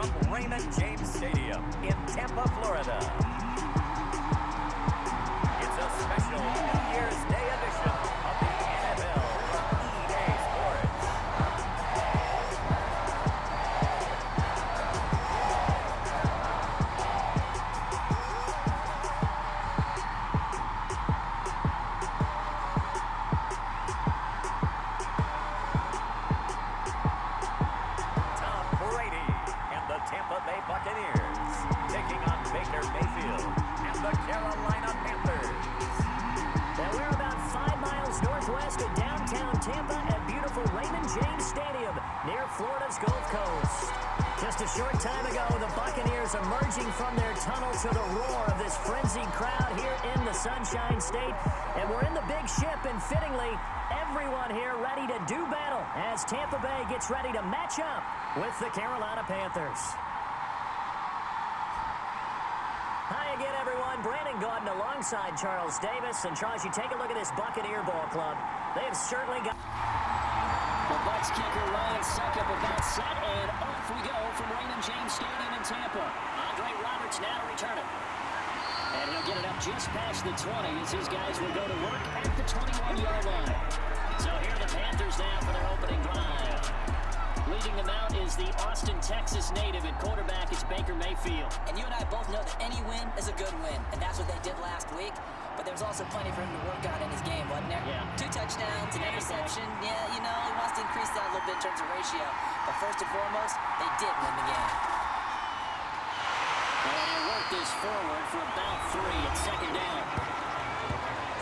from Raymond James Stadium in Tampa, Florida. It's a special New Year's Day edition of the NFL from EA Sports. Tampa Bay Buccaneers taking on Mayfield and the Carolina Panthers. Now we're about 5 miles northwest of downtown Tampa at beautiful Raymond James Stadium near Florida's Gulf Coast. Just a short time ago, the Buccaneers emerging from their tunnel to the roar of this frenzied crowd here in the Sunshine State. And we're in the big ship, and fittingly, everyone here ready to do battle as Tampa Bay gets ready to match up with the Carolina Panthers. Hi again, everyone. Brandon Gaudin alongside Charles Davis. And Charles, you take a look at this Buccaneer ball club. They have certainly got... The Bucs kicker Ryan Succop about set, and off we go from Raymond James Stadium in Tampa. Andre Roberts now to return it. And he'll get it up just past the 20 as his guys will go to work at the 21-yard line. So here are the Panthers now for their opening drive. Leading them out is the Austin, Texas native, and quarterback is Baker Mayfield. And you and I both know that any win is a good win, and that's what they did last week. But there was also plenty for him to work on in his game, wasn't there? Yeah. 2 touchdowns, an interception. Yeah, you know, he wants to increase that a little bit in terms of ratio. But first and foremost, they did win the game. And he worked this forward for about 3 at second down.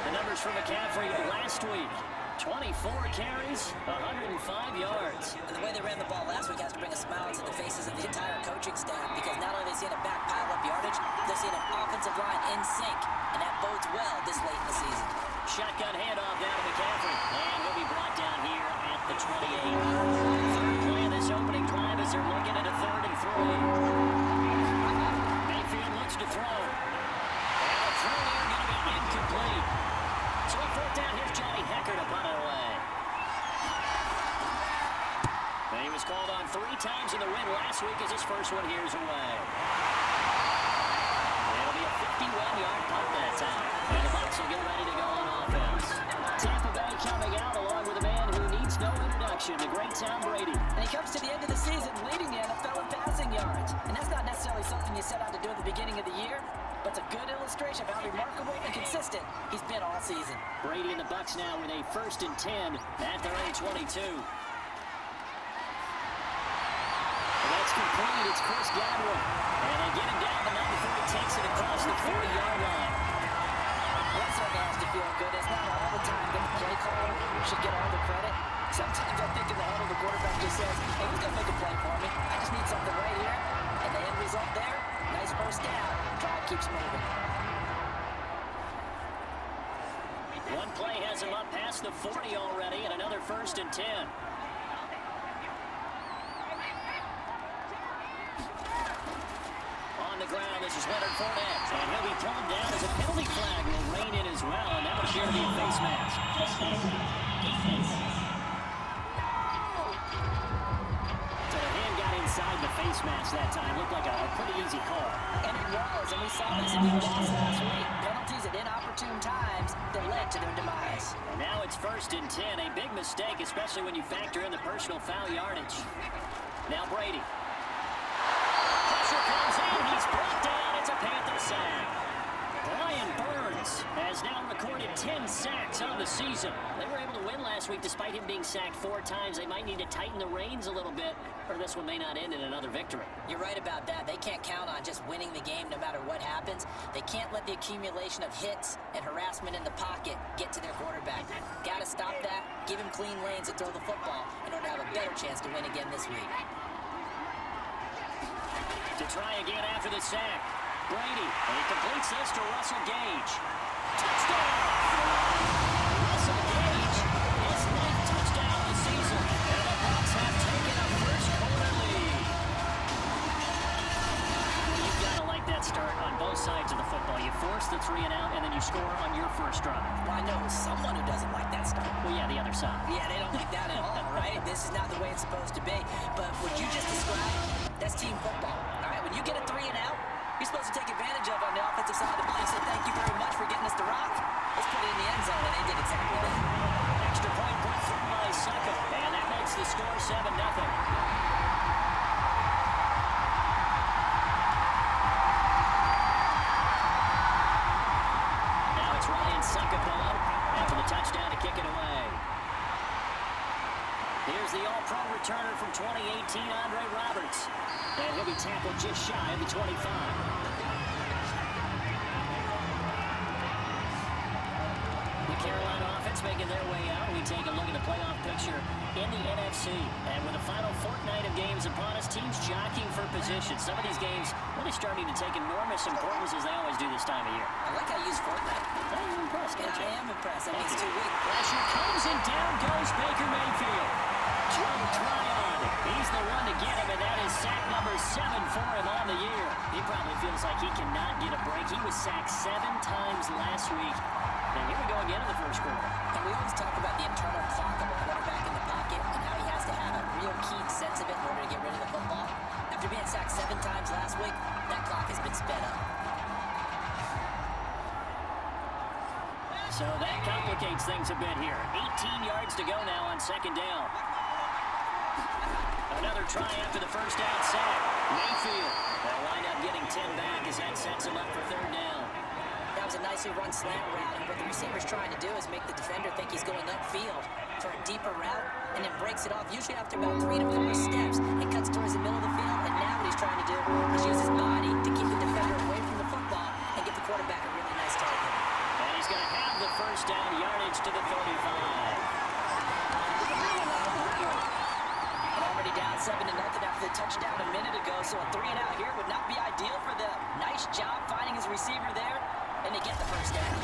The numbers from McCaffrey last week. 24 carries, 105 yards. And the way they ran the ball last week has to bring a smile to the faces of the entire coaching staff, because not only are they seeing a back pile up yardage, they're seeing an offensive line in sync, and that bodes well this late in the season. Shotgun handoff down to McCaffrey, and he'll be brought down here at the 28. Third play of this opening drive as they're looking at a 3rd and 3. Mayfield looks to throw. And the throw there going to be incomplete. So on 4th down, here's Johnny Hecker to punt it away. And he was called on 3 times in the win last week as his first one here is away. It'll be a 51-yard punt that time. And the Bucs will get ready to go on offense. Tampa Bay coming out along with a man who needs no introduction, the great Tom Brady. And he comes to the end of the season leading the NFL in passing yards. And that's not necessarily something you set out to do at the beginning of the year, but it's a good illustration of how remarkable and consistent he's been all season. Brady and the Bucs now with a 1st and 10 at their own 22. And that's complete. It's Chris Godwin. And they get him down the number 4. He takes it across the 40-yard line. Well, that certainly has to feel good. It's not all the time that the play caller should get all the credit. Sometimes I think in the huddle, the quarterback just says, hey, who's going to make a play for me? I just need something right here. And the end result there, nice first down. Drive keeps moving. One play has him up past the 40 already, and another 1st and 10. On the ground, this is Leonard Fournette, and he'll be thrown down as a penalty flag will rein in as well, and that will appear to be a face mask. So the hand got inside the face mask that time. Looked like a pretty easy call. And it was, and we saw this in the loss last week. Penalties at inopportune times that led to their demise. And now it's 1st and 10, a big mistake, especially when you factor in the personal foul yardage. Now Brady. Pressure comes in, he's brought down, it's a Panther sack. Brian Burns has now recorded 10 sacks on the season. They were able to win last week despite him being sacked 4 times. They might need to tighten the reins a little bit, or this one may not end in another victory. You're right about that. They can't count on just winning the game no matter what happens. They can't let the accumulation of hits and harassment in the pocket get to their quarterback. Got to stop that, give him clean lanes to throw the football in order to have a better chance to win again this week. To try again after the sack. Brady, and he completes this to Russell Gage. Touchdown! Russell Gage, his 9th touchdown of the season. And the Bucs have taken a first-quarter lead. You've got to like that start on both sides of the football. You force the 3 and out, and then you score on your first drive. Well, I know someone who doesn't like that start. Well, yeah, the other side. Yeah, they don't like that at all, right? This is not the way it's supposed to be. But what you just described, that's team football. Here's the All-Pro returner from 2018, Andre Roberts. And he'll be tackled just shy of the 25. The Carolina offense making their way out. We take a look at the playoff picture in the NFC. And with the final fortnight of games upon us, teams jockeying for position. Some of these games really starting to take enormous importance as they always do this time of year. I like how you use fortnight. I'm impressed, Yeah, I am impressed. That means 2 weeks. Pressure comes and down goes Baker Mayfield. Joe Tryon, he's the one to get him, and that is sack number 7 for him on the year. He probably feels like he cannot get a break. He was sacked 7 times last week. And here we go again in the first quarter. And we always talk about the internal clock of a quarterback in the pocket and how he has to have a real keen sense of it in order to get rid of the football. After being sacked 7 times last week, that clock has been sped up. So that complicates things a bit here. 18 yards to go now on second down. Another try after the first down sack. Mayfield. They'll wind up getting 10 back as that sets him up for third down. That was a nicely run slant route, and what the receiver's trying to do is make the defender think he's going upfield for a deeper route, and then breaks it off usually after about 3 to 4 steps and cuts towards the middle of the field. And now what he's trying to do is use his body to keep the defender away from the football and give the quarterback a really nice target. And he's going to have the first down yardage to the 35. Already down 7-0 after the touchdown a minute ago, so a 3 and out here would not be ideal for them. Nice job finding his receiver there, and they get the first down.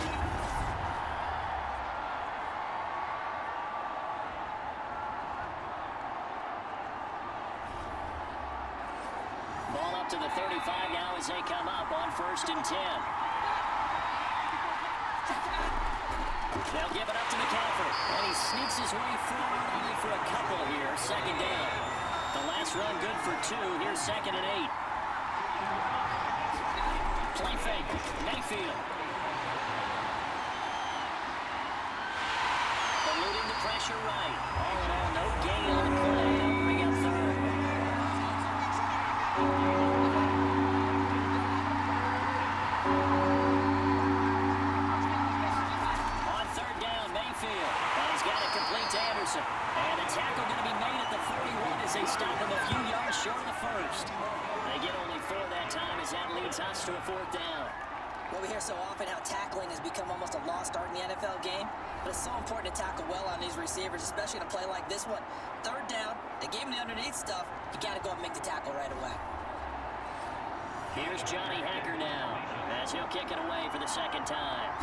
Ball up to the 35 now as they come up on 1st and 10. They'll give it up to McCaffrey, and he sneaks his way forward only for a couple here. Second down. The last run good for 2. Here's 2nd and 8. Play fake. Mayfield. Eluding the pressure right. All in all, no gain on the play. They'll bring up third. On third down, Mayfield. And he's got it complete to Anderson. And a tackle going to be made at the 31 as they stop him a few yards short of the first. They get only 4 that time as that leads us to a 4th down. Well, we hear so often how tackling has become almost a lost art in the NFL game, but it's so important to tackle well on these receivers, especially in a play like this one. Third down, they gave him the underneath stuff. You got to go and make the tackle right away. Here's Johnny Hacker now as he'll kick it away for the 2nd time.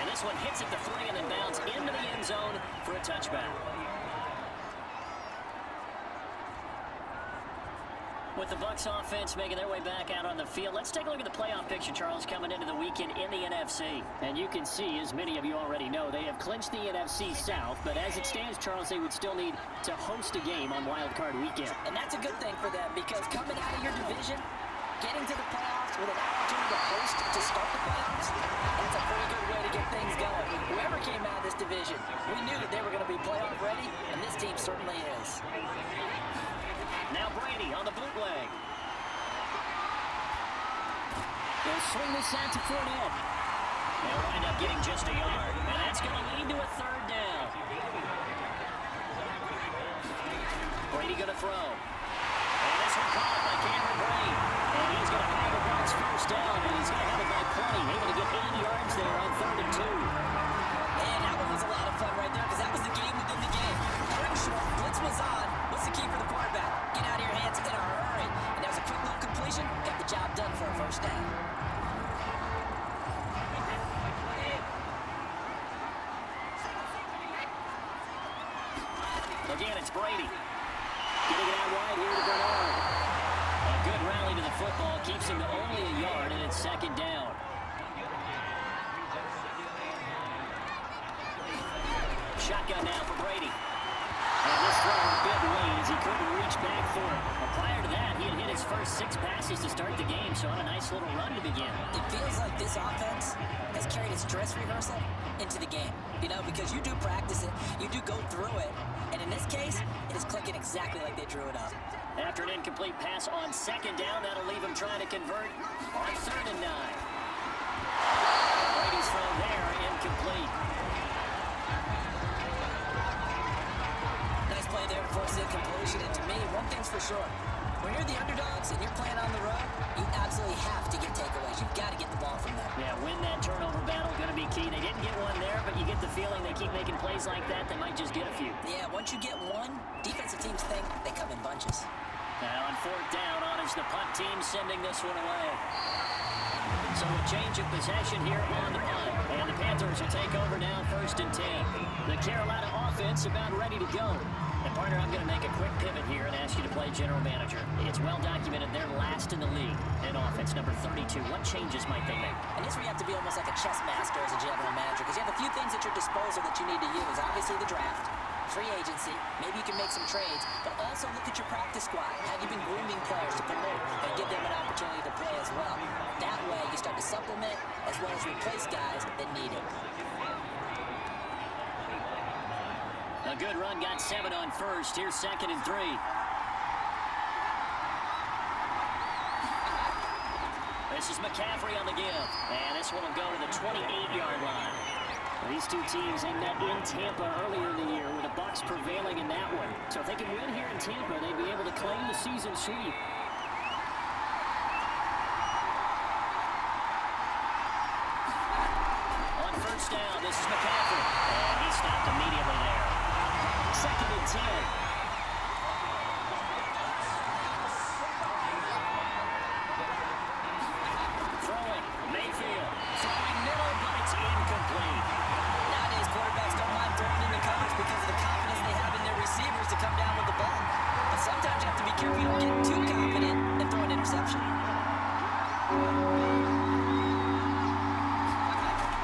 And this one hits at the 3 and then bounds into the end zone for a touchback. With the Bucs offense making their way back out on the field, let's take a look at the playoff picture, Charles, coming into the weekend in the NFC. And you can see, as many of you already know, they have clinched the NFC South, but as it stands, Charles, they would still need to host a game on Wild Card Weekend. And that's a good thing for them, because coming out of your division, getting to the playoffs with an opportunity to host to start the playoffs, that's a pretty good way to get things going. Whoever came out of this division, we knew that they were going to be playoff ready, and this team certainly is. Now Brady on the bootleg. They'll swing this out to Fournette. They'll wind up getting just a yard, and that's going to lead to a 3rd down. Brady going to throw. And this one caught by Cameron Brate. And he's going to have the Bucs first down, and he's going to have it by 20. Able to get 80 yards there on 3rd and 2. And that one was a lot of fun right there, because that was the game within the game. Third and short, blitz was on. What's the key for the quarterback? Get out of your hands in a hurry. And that was a quick little completion. Got the job done for a first down. Again, it's Brady. Getting it out wide here to Bernard. A good rally to the football keeps him to only a yard, and it's 2nd down. Shotgun now for Brady. And this throw a bit late as he couldn't reach back for it. But prior to that, he had hit his first 6 passes to start the game, so on a nice little run to begin. It feels like this offense has carried its dress rehearsal into the game. You know, because you do practice it, you do go through it, and in this case, it is clicking exactly like they drew it up. After an incomplete pass on 2nd down, that'll leave him trying to convert on 3rd and 9. situation. And to me, one thing's for sure. When you're the underdogs and you're playing on the road, you absolutely have to get takeaways. You've got to get the ball from them. Yeah, win that turnover battle, going to be key. They didn't get one there, but you get the feeling they keep making plays like that, they might just get a few. Yeah, once you get one, defensive teams think they come in bunches. Now on fourth down, on is the punt team sending this one away. So a change of possession here on the punt. And the Panthers will take over now, 1st and 10. The Carolina offense about ready to go. And partner, I'm going to make a quick pivot here and ask you to play general manager. It's well documented they're last in the league in offense, number 32. What changes might they make? And this is where you have to be almost like a chess master as a general manager, because you have a few things at your disposal that you need to use. Obviously the draft, free agency, maybe you can make some trades, but also look at your practice squad. Have you been grooming players to promote and give them an opportunity to play as well? That way you start to supplement as well as replace guys that need it. A good run, got 7 on first. Here's 2nd and 3. This is McCaffrey on the give. And this one will go to the 28-yard line. These two teams, they met in Tampa earlier in the year with the Bucs prevailing in that one. So if they can win here in Tampa, they'd be able to claim the season sweep. On first down, this is McCaffrey. And he stopped immediately there. 2nd and 10. Throwing, Mayfield. Throwing middle, but it's incomplete. Nowadays, quarterbacks don't mind throwing in the coverage because of the confidence they have in their receivers to come down with the ball. But sometimes you have to be careful you don't get too confident and throw an interception.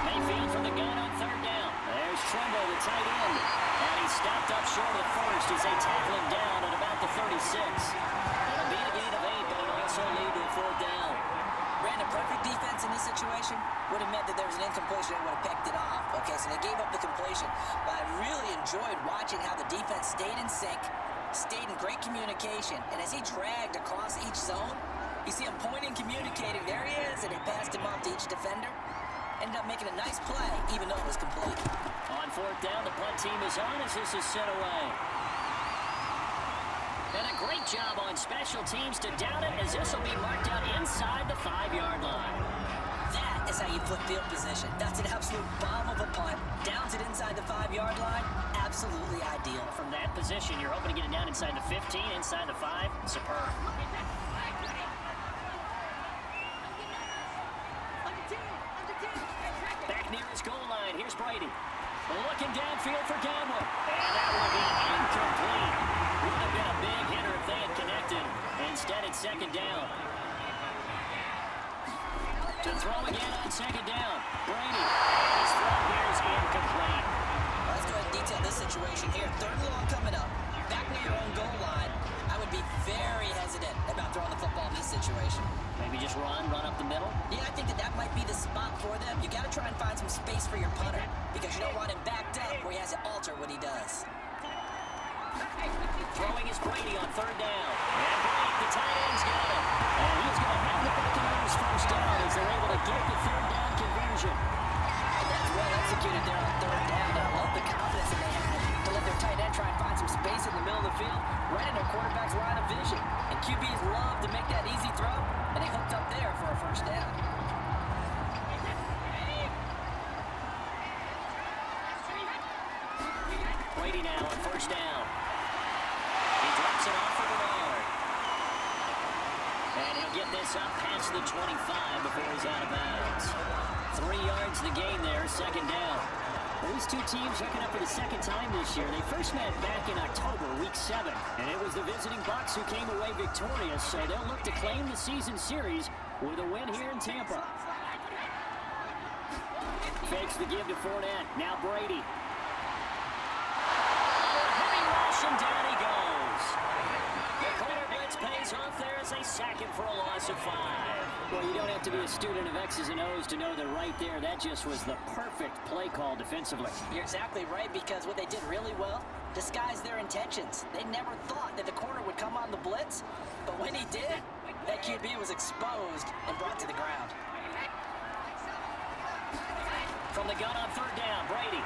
Mayfield from the gun on 3rd down. There's Tremble, the tight end. And he stopped up short of the first as they tackle him down at about the 36. It'll be a gain of 8, but it'll also lead to a 4th down. Brandon, perfect defense in this situation would have meant that there was an incompletion and would have picked it off. Okay, so they gave up the completion. But I really enjoyed watching how the defense stayed in sync, stayed in great communication. And as he dragged across each zone, you see him pointing, communicating. There he is, and he passed him off to each defender. Ended up making a nice play, even though it was complete. On 4th down, the punt team is on as this is sent away. And a great job on special teams to down it as this will be marked out inside the 5-yard line. That is how you flip field position. That's an absolute bomb of a punt. Downs it inside the 5-yard line. Absolutely ideal. From that position, you're hoping to get it down inside the 15, inside the 5. Superb. Back near his goal line. Here's Brady. Looking downfield for Gamble. And that will be incomplete. Would have been a big hitter if they had connected. Instead, it's 2nd down. To throw again on 2nd down. Brady. His throw here is incomplete. Let's go ahead and detail this situation here. 3rd and long coming up. Back near your own goal line. I would be very hesitant about throwing the football in this situation. Maybe just run up the middle. Yeah, I think that might be the spot for them. You got to try and find some space for your punter because you don't want him backed up where he has to alter what he does. Throwing is Brady on 3rd down. And Brady, the tight end's got it. And he's going to have the Buccaneers 1st down as they're able to get the 3rd down conversion. And that's well executed there on 3rd down. I love the confidence that they had to let their tight end try and find some space in the middle of the field, right in their quarterback's line of vision. And QBs love to make that easy throw, and they hooked up there for a 1st down. Brady now on 1st down. He drops it off for Bernard. And he'll get this up past the 25 before he's out of bounds. 3 yards the gain there, 2nd down. Well, these two teams hooking up for the 2nd time this year. They first met back in October, week 7. And it was the visiting Bucs who came away victorious, so they'll look to claim the season series with a win here in Tampa. Fakes the give to Fournette. Now Brady. And down he goes. The corner blitz pays off there as they sack him for a loss of 5. Well, you don't have to be a student of X's and O's to know that right there, that just was the perfect play call defensively. You're exactly right, because what they did really well, disguised their intentions. They never thought that the corner would come on the blitz, but when he did, that QB was exposed and brought to the ground. From the gun on 3rd down, Brady.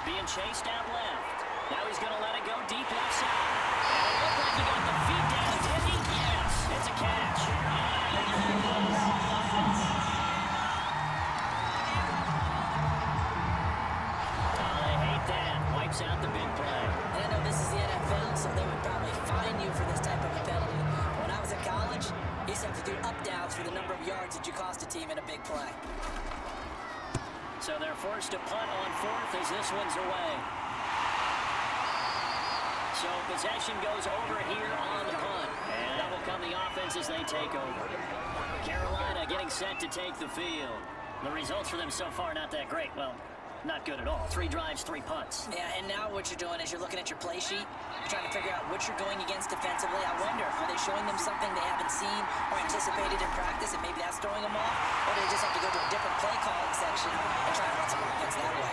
Being chased out left. Now he's going to let it go deep left side. And it looked like he got the feet down, did he? Yes, it's a catch. Oh, they hate that. Wipes out the big play. And I know this is the NFL, so they would probably fine you for this type of a penalty. When I was in college, you used to have to do up-downs for the number of yards that you cost a team in a big play. So they're forced to punt on fourth as this one's away. So possession goes over here on the punt. And that will come the offense as they take over. Carolina getting set to take the field. The results for them so far not that great. Well, not good at all. 3 drives, 3 punts. Yeah, and now what you're doing is you're looking at your play sheet. You're trying to figure out what you're going against defensively. I wonder, are they showing them something they haven't seen or anticipated in practice, and maybe that's throwing them off? Or do they just have to go to a different play calling section and try and run some offense that way?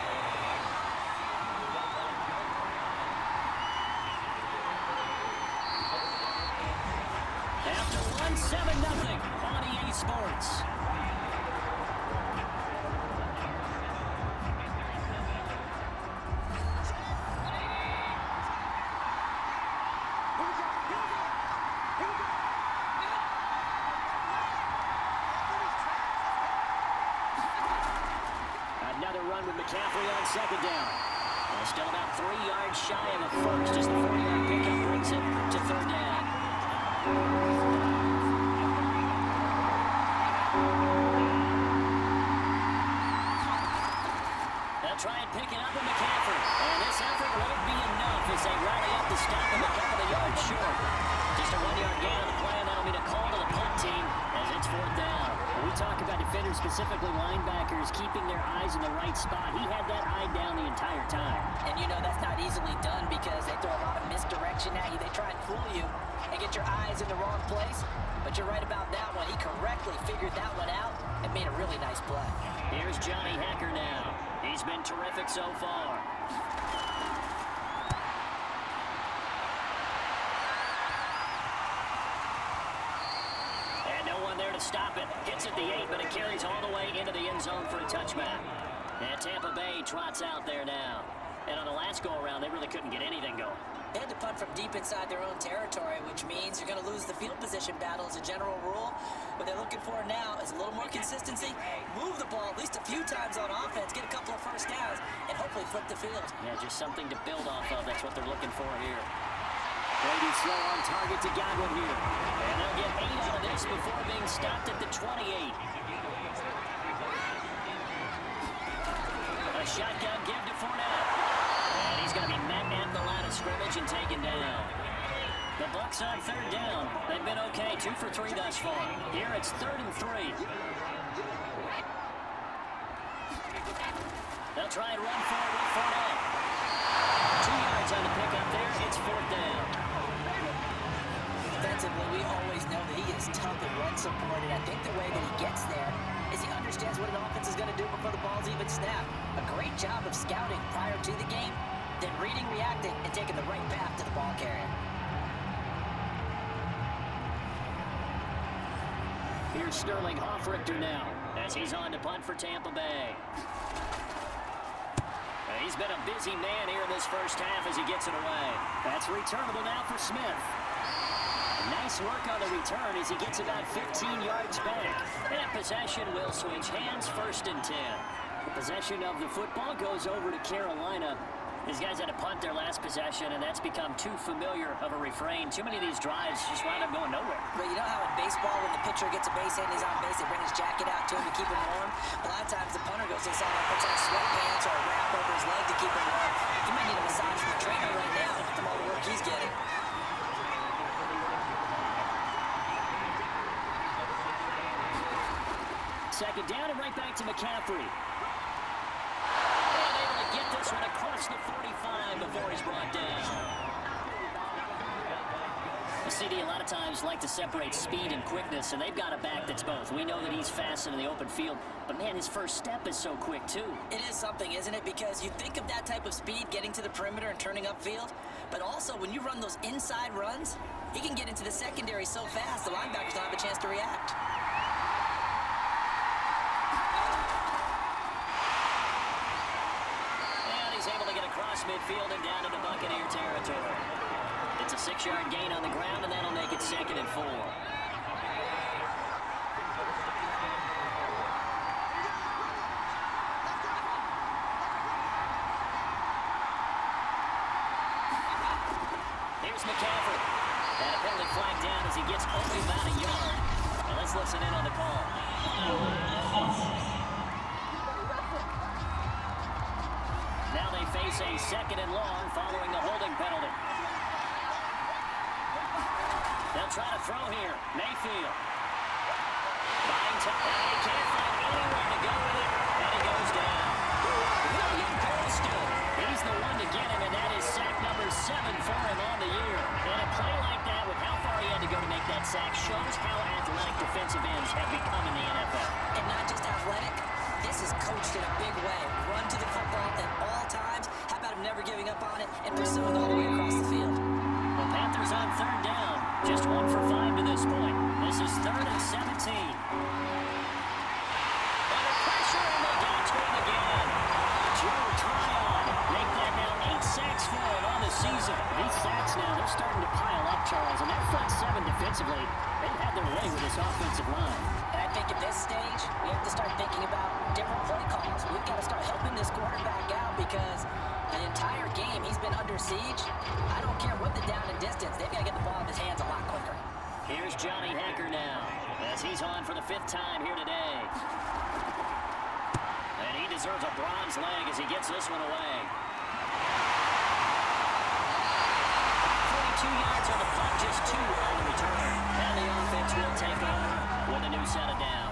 After 1-7-0 on EA Sports. Another run with McCaffrey on second down. Well, still about 3 yards shy of the first as the 40-yard pickup brings it to third down. They'll try and pick it up with McCaffrey. And this effort won't be enough as they rally up to stop him a couple of yards short. Just a 1-yard gain on the play, and that'll be a call to the punt team as it's fourth down. When we talk about defenders, specifically linebackers, keeping their eyes in the right spot, he had that eye down the entire time. And you know that's not easily done because they throw a lot of misdirection at you. They try and fool you and get your eyes in the wrong place. But you're right about that one. He correctly figured that one out and made a really nice play. Here's Johnny Hacker now. He's been terrific so far. And no one there to stop it. Hits at the 8, but it carries all the way into the end zone for a touchback. And Tampa Bay trots out there now. And on the last go-around, they really couldn't get anything going. They had to punt from deep inside their own territory, which means you're going to lose the field position battle as a general rule. What they're looking for now is a little more consistency, move the ball at least a few times on offense, get a couple of first downs, and hopefully flip the field. Yeah, just something to build off of. That's what they're looking for here. Brady's throw on target to Godwin here. And they'll get 8 out of this before being stopped at the 28. A shotgun give to Fournette. And he's going to be met at the line of scrimmage and taken down. The Bucs on third down. They've been okay, 2 for 3 thus far. Here it's 3rd and 3. They'll try and run for it with Fournette. 2 yards on the pickup there. It's 4th down. Defensively, we always know that he is tough and run support, and I think the way that he gets there is he understands what an offense is going to do before the ball's even snapped. A great job of scouting prior to the game, then reading, reacting, and taking the right path to the ball carrier. Here's Sterling Hoffrichter now as he's on to punt for Tampa Bay. He's been a busy man here in this first half as he gets it away. That's returnable now for Smith. Nice work on the return as he gets about 15 yards back. And possession will switch hands, 1st and 10. The possession of the football goes over to Carolina. These guys had to punt their last possession, and that's become too familiar of a refrain. Too many of these drives just wind up going nowhere. But you know how in baseball, when the pitcher gets a base hit and he's on base, they bring his jacket out to him to keep him warm? A lot of times the punter goes inside and puts on sweatpants or a wrap over his leg to keep him warm. He might need a massage from the trainer right now from all the work he's getting. Second down and right back to McCaffrey. And able to get this one across the 45 before he's brought down. The CD a lot of times like to separate speed and quickness, and they've got a back that's both. We know that he's fast in the open field, but man, his first step is so quick too. It is something, isn't it? Because you think of that type of speed getting to the perimeter and turning upfield, but also when you run those inside runs, he can get into the secondary so fast the linebackers don't have a chance to react. across midfield and down into Buccaneer territory. It's a 6-yard gain on the ground, and that'll make it 2nd and 4. Here's McCaffrey. And a penalty flag down as he gets only about a yard. And let's listen in on the call. Now they face a 2nd and long following the holding penalty. They'll try to throw here. Mayfield. Buying time. He can't find anyone to go with it. And he goes down. William Goldstone. He's the one to get him, and that is sack number 7 for him on the year. And a play like that, with how far he had to go to make that sack, shows how athletic defensive ends have become in the NFL. And not just athletic, this is coached in a big way. Run to the football at all times. How about him never giving up on it and pursuing all the way across the field? The Panthers on 3rd down. Just 1 for 5 to this point. This is 3rd and 17. Under pressure, and they got to him again. Joe Tryon. Make that now 8 sacks for him on the season. These sacks now, they're starting to pile up, Charles. And that front 7 defensively, they've had their way with this offensive line. And I think at this stage, we have to start thinking about different play calls. We've got to start helping this quarterback out because the entire game he's been under siege. I don't care what the down and distance. They've got to get the ball in his hands a lot quicker. Here's Johnny Hacker now, as he's on for the 5th time here today. And he deserves a bronze leg as he gets this one away. 42 yards on the punt, just 2 on the return. And the offense will take over with a new set of downs.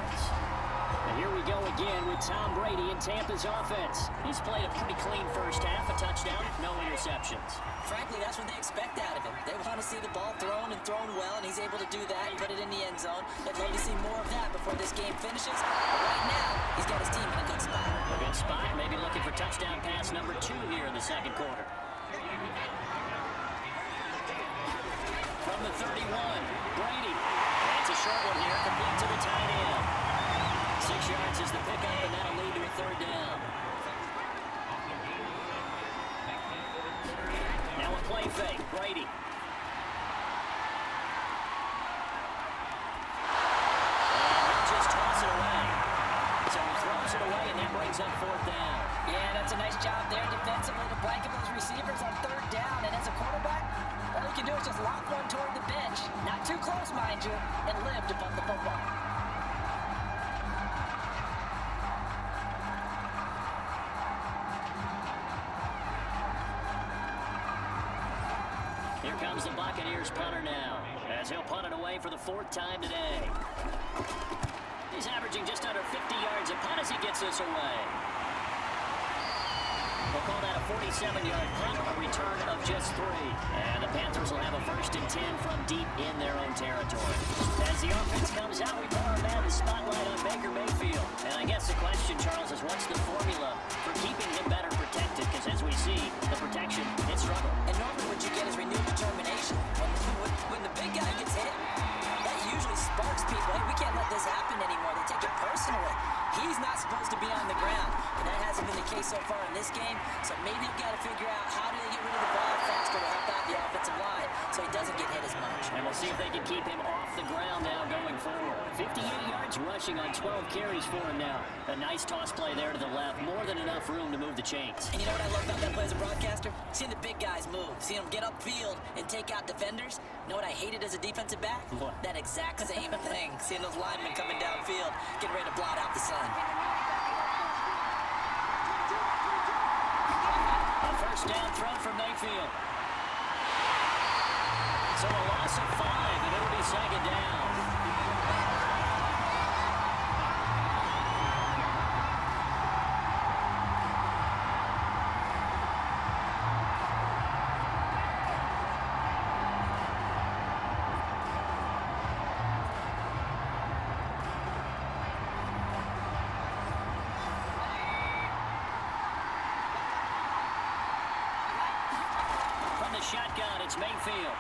And here we go again with Tom Brady in Tampa's offense. He's played a pretty clean first half, a touchdown, no interceptions. Frankly, that's what they expect out of him. They want to see the ball thrown and thrown well, and he's able to do that and put it in the end zone. They'd love to see more of that before this game finishes. But right now, he's got his team in a good spot. A good spot, maybe looking for touchdown pass number 2 here in the 2nd quarter. From the 31, Brady. That's a short one here, complete to the tight end. 6 yards is the pickup, and that'll lead to a 3rd down. Now a play fake, Brady. And he'll just toss it away. So he throws it away, and that brings up 4th down. Yeah, that's a nice job there defensively to blanket those receivers on 3rd down. And as a quarterback, all you can do is just lock one toward the bench. Not too close, mind you, and live to punt the football. Here comes the Buccaneers punter now, as he'll punt it away for the 4th time today. He's averaging just under 50 yards a punt as he gets this away. We'll call that a 47-yard punt, a return of just 3. And the Panthers will have a 1st and 10 from deep in their own territory. As the offense comes out, we put our man the spotlight on Baker Mayfield. And I guess the question, Charles, is what's the formula for keeping him better protected? Because as we see, the protection, it struggled. And normally what you get is renewed determination. When the big guy gets hit, that usually sparks people. Hey, we can't let this happen anymore. They take it personally. He's not supposed to be on the ground, and that hasn't been the case so far in this game. So maybe you've got to figure out how do they get rid of the ball faster to help out the offensive line so he doesn't get hit as much. And we'll see if they can keep him off the ground now going forward. 58 yards rushing on 12 carries for him now. A nice toss play there to the left. More than enough room to move the chains. And you know what I love about that play as a broadcaster? Seeing the big guys move. Seeing them get upfield and take out defenders. You know what I hated as a defensive back? What? That exact same thing. Seeing those linemen coming downfield, getting ready to blot out the sun. A 1st down throw from Mayfield. So a loss of 5, and it'll be 2nd down. Shotgun, it's Mayfield.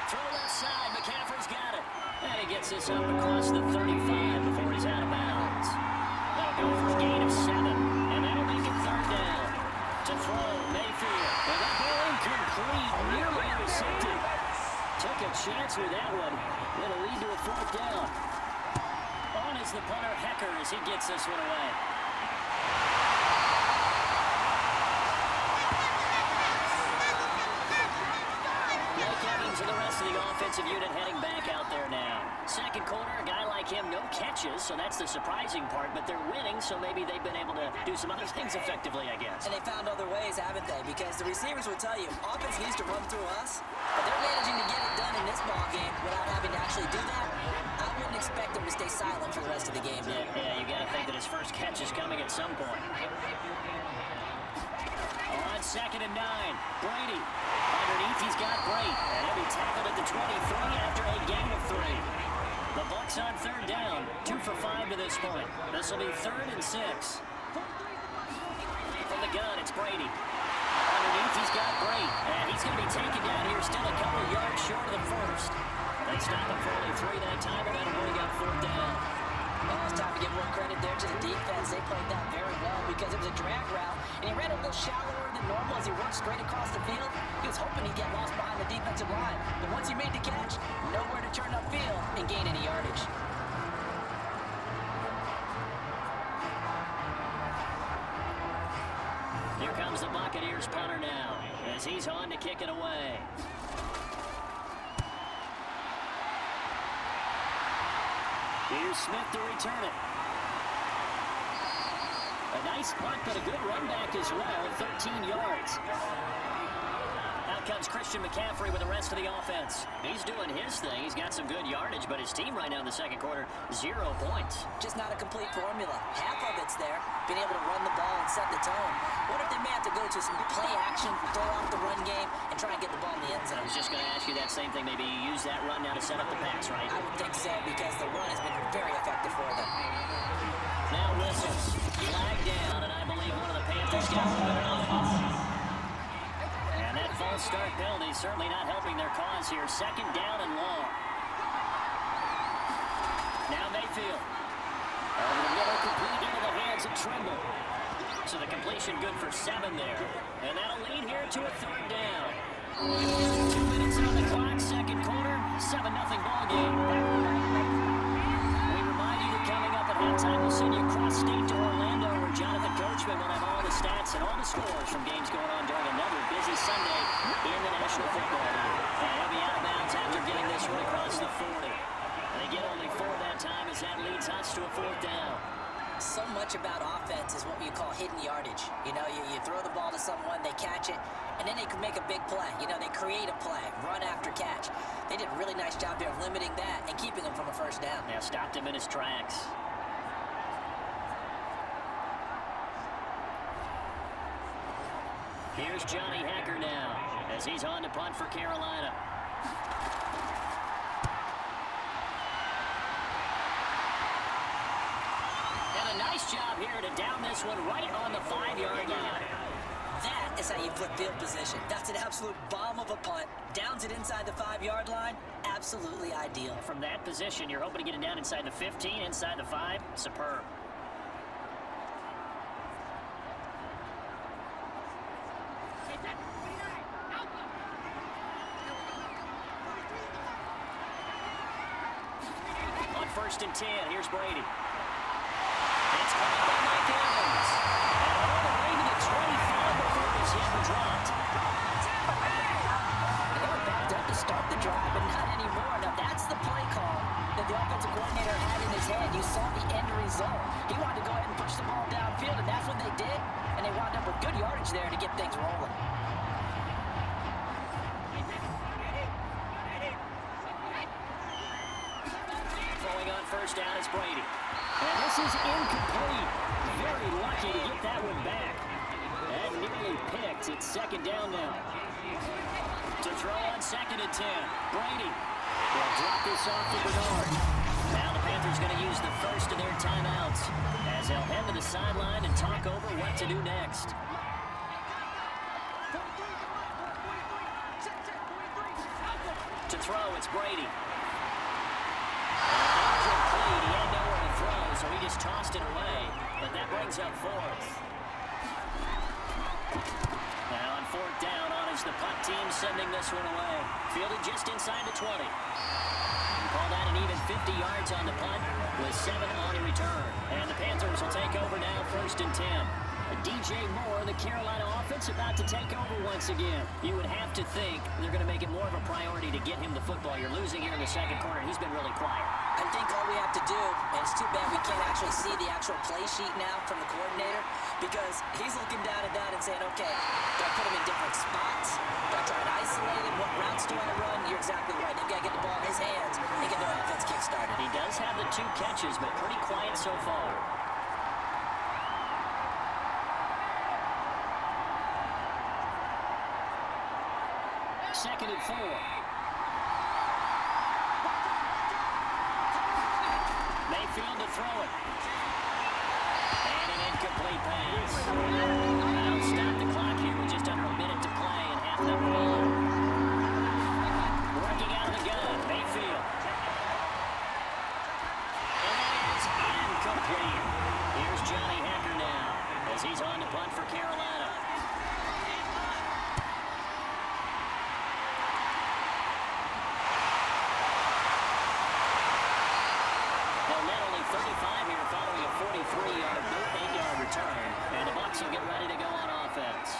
Throw left side, McCaffrey's got it. And he gets this up across the 35 before he's out of bounds. That'll go for a gain of 7, and that'll make it 3rd down. To throw, Mayfield. answer that one. It'll lead to a 4th down. On is the punter, Hecker, as he gets this one away. And the rest of the offensive unit heading back out there now. Second quarter, a guy like him, no catches, so that's the surprising part, but they're winning, so maybe they've been able to do some other things effectively, I guess. And they found other ways, haven't they? Because the receivers will tell you, offense needs to run through us, but they're managing to get it done in this ball game without having to actually do that. I wouldn't expect them to stay silent for the rest of the game. Yeah, you got to think that his first catch is coming at some point. On 2nd and 9, Brady. Underneath, he's got Brait, and he'll be tackled at the 23 after a gain of 3. The Bucs on 3rd down, 2 for 5 to this point. This will be 3rd and 6. From the gun, it's Brady. Underneath, he's got Brait, and he's going to be taken down here, still a couple yards short of the first. They stop him for only 3 that time, and that'll bring up 4th down. Well, it's time to give more credit there to the defense. They played that very well because it was a drag route, and he ran a little shallower than normal as he worked straight across the field. He was hoping he'd get lost behind the defensive line, but once he made the catch, nowhere to turn upfield and gain any yardage. Here comes the Buccaneers punter now, as he's on to kick it away. Here's Smith to return it. A nice punt, but a good run back as well, 13 yards. Out comes Christian McCaffrey with the rest of the offense. He's doing his thing. He's got some good yardage, but his team right now in the second quarter, 0 points. Just not a complete formula. Half of it's there, being able to run the ball and set the tone. What if they may have to go to some play action, throw off the run game, and try and get the ball in the end zone? I was just going to ask you that same thing. Maybe you use that run now to set up the pass, right? I would think so, because the run has been very effective for them. Now whistles. Flag down, and I believe one of the Panthers got a little bit of offense. And that false start penalty certainly not helping their cause here. 2nd down and long. Now Mayfield. Over the middle, complete into the hands of Trimble. So the completion good for 7 there. And that'll lead here to a 3rd down. 2 minutes on the clock, second quarter, 7-0 ball game. We remind you that coming up at halftime, we'll send you across state to Orlando, where Jonathan Coachman will have all the stats and all the scores from games going on during another busy Sunday in the National Football League. And he'll be out of bounds after getting this one across the 40. They get only 4 that time as that leads us to a 4th down. So much about offense is what we call hidden yardage. You know, you throw the ball to someone, they catch it, and then they can make a big play. You know, they create a play, run after catch. They did a really nice job there of limiting that and keeping him from a 1st down. Yeah, stopped him in his tracks. Here's Johnny Hecker now, as he's on to punt for Carolina. And a nice job here to down this one right on the 5-yard line. That is how you flip field position. That's an absolute bomb of a punt. Downs it inside the 5-yard line. Absolutely ideal. From that position, you're hoping to get it down inside the 15, inside the 5. Superb. On 1st and 10, here's Brady. It's caught by Mike Evans. And all the way to the 25 before it was hit and dropped. They were backed up to start the drive, but not anymore. Now, that's the play call that the offensive coordinator had in his head. You saw the end result. He wanted to go ahead and push the ball downfield, and that's what they did. And they wound up with good yardage there to get things rolling. Throwing on 1st down is Brady. And this is incomplete. Very lucky to get that one back. And nearly picked. It's 2nd down now. To throw on 2nd and 10. Brady. They'll drop this off to Bernard. Now the Panthers going to use the first of their timeouts as they'll head to the sideline and talk over what to do next. To throw, it's Brady. Incomplete. He had nowhere to throw, so he just tossed it away. But that brings up 4th. Now on 4th down on his The punt team sending this one away. Fielded just inside the 20. And call that an even 50 yards on the punt with 7 on the return. And the Panthers will take over now, 1st and 10. DJ Moore, the Carolina offense, about to take over once again. You would have to think they're going to make it more of a priority to get him the football. You're losing here in the second quarter. He's been really quiet. I think all we have to do, and it's too bad we can't actually see the actual play sheet now from the coordinator, because he's looking down at that and saying, okay, do I put him in different spots? Do I try and isolate him? What routes do I run? You're exactly right. They've got to get the ball in his hands and get their offense kick-started. He does have the 2 catches, but pretty quiet so far. Second and 4. Mayfield to throw it. And an incomplete pass. That'll stop the clock here with just under a minute to play in half number 1. Working out of the gun, Mayfield. And that is incomplete. Here's Johnny Hacker now as he's on to punt for Carolina. Following a 43-yard, 8-yard return, and the Bucs will get ready to go on offense.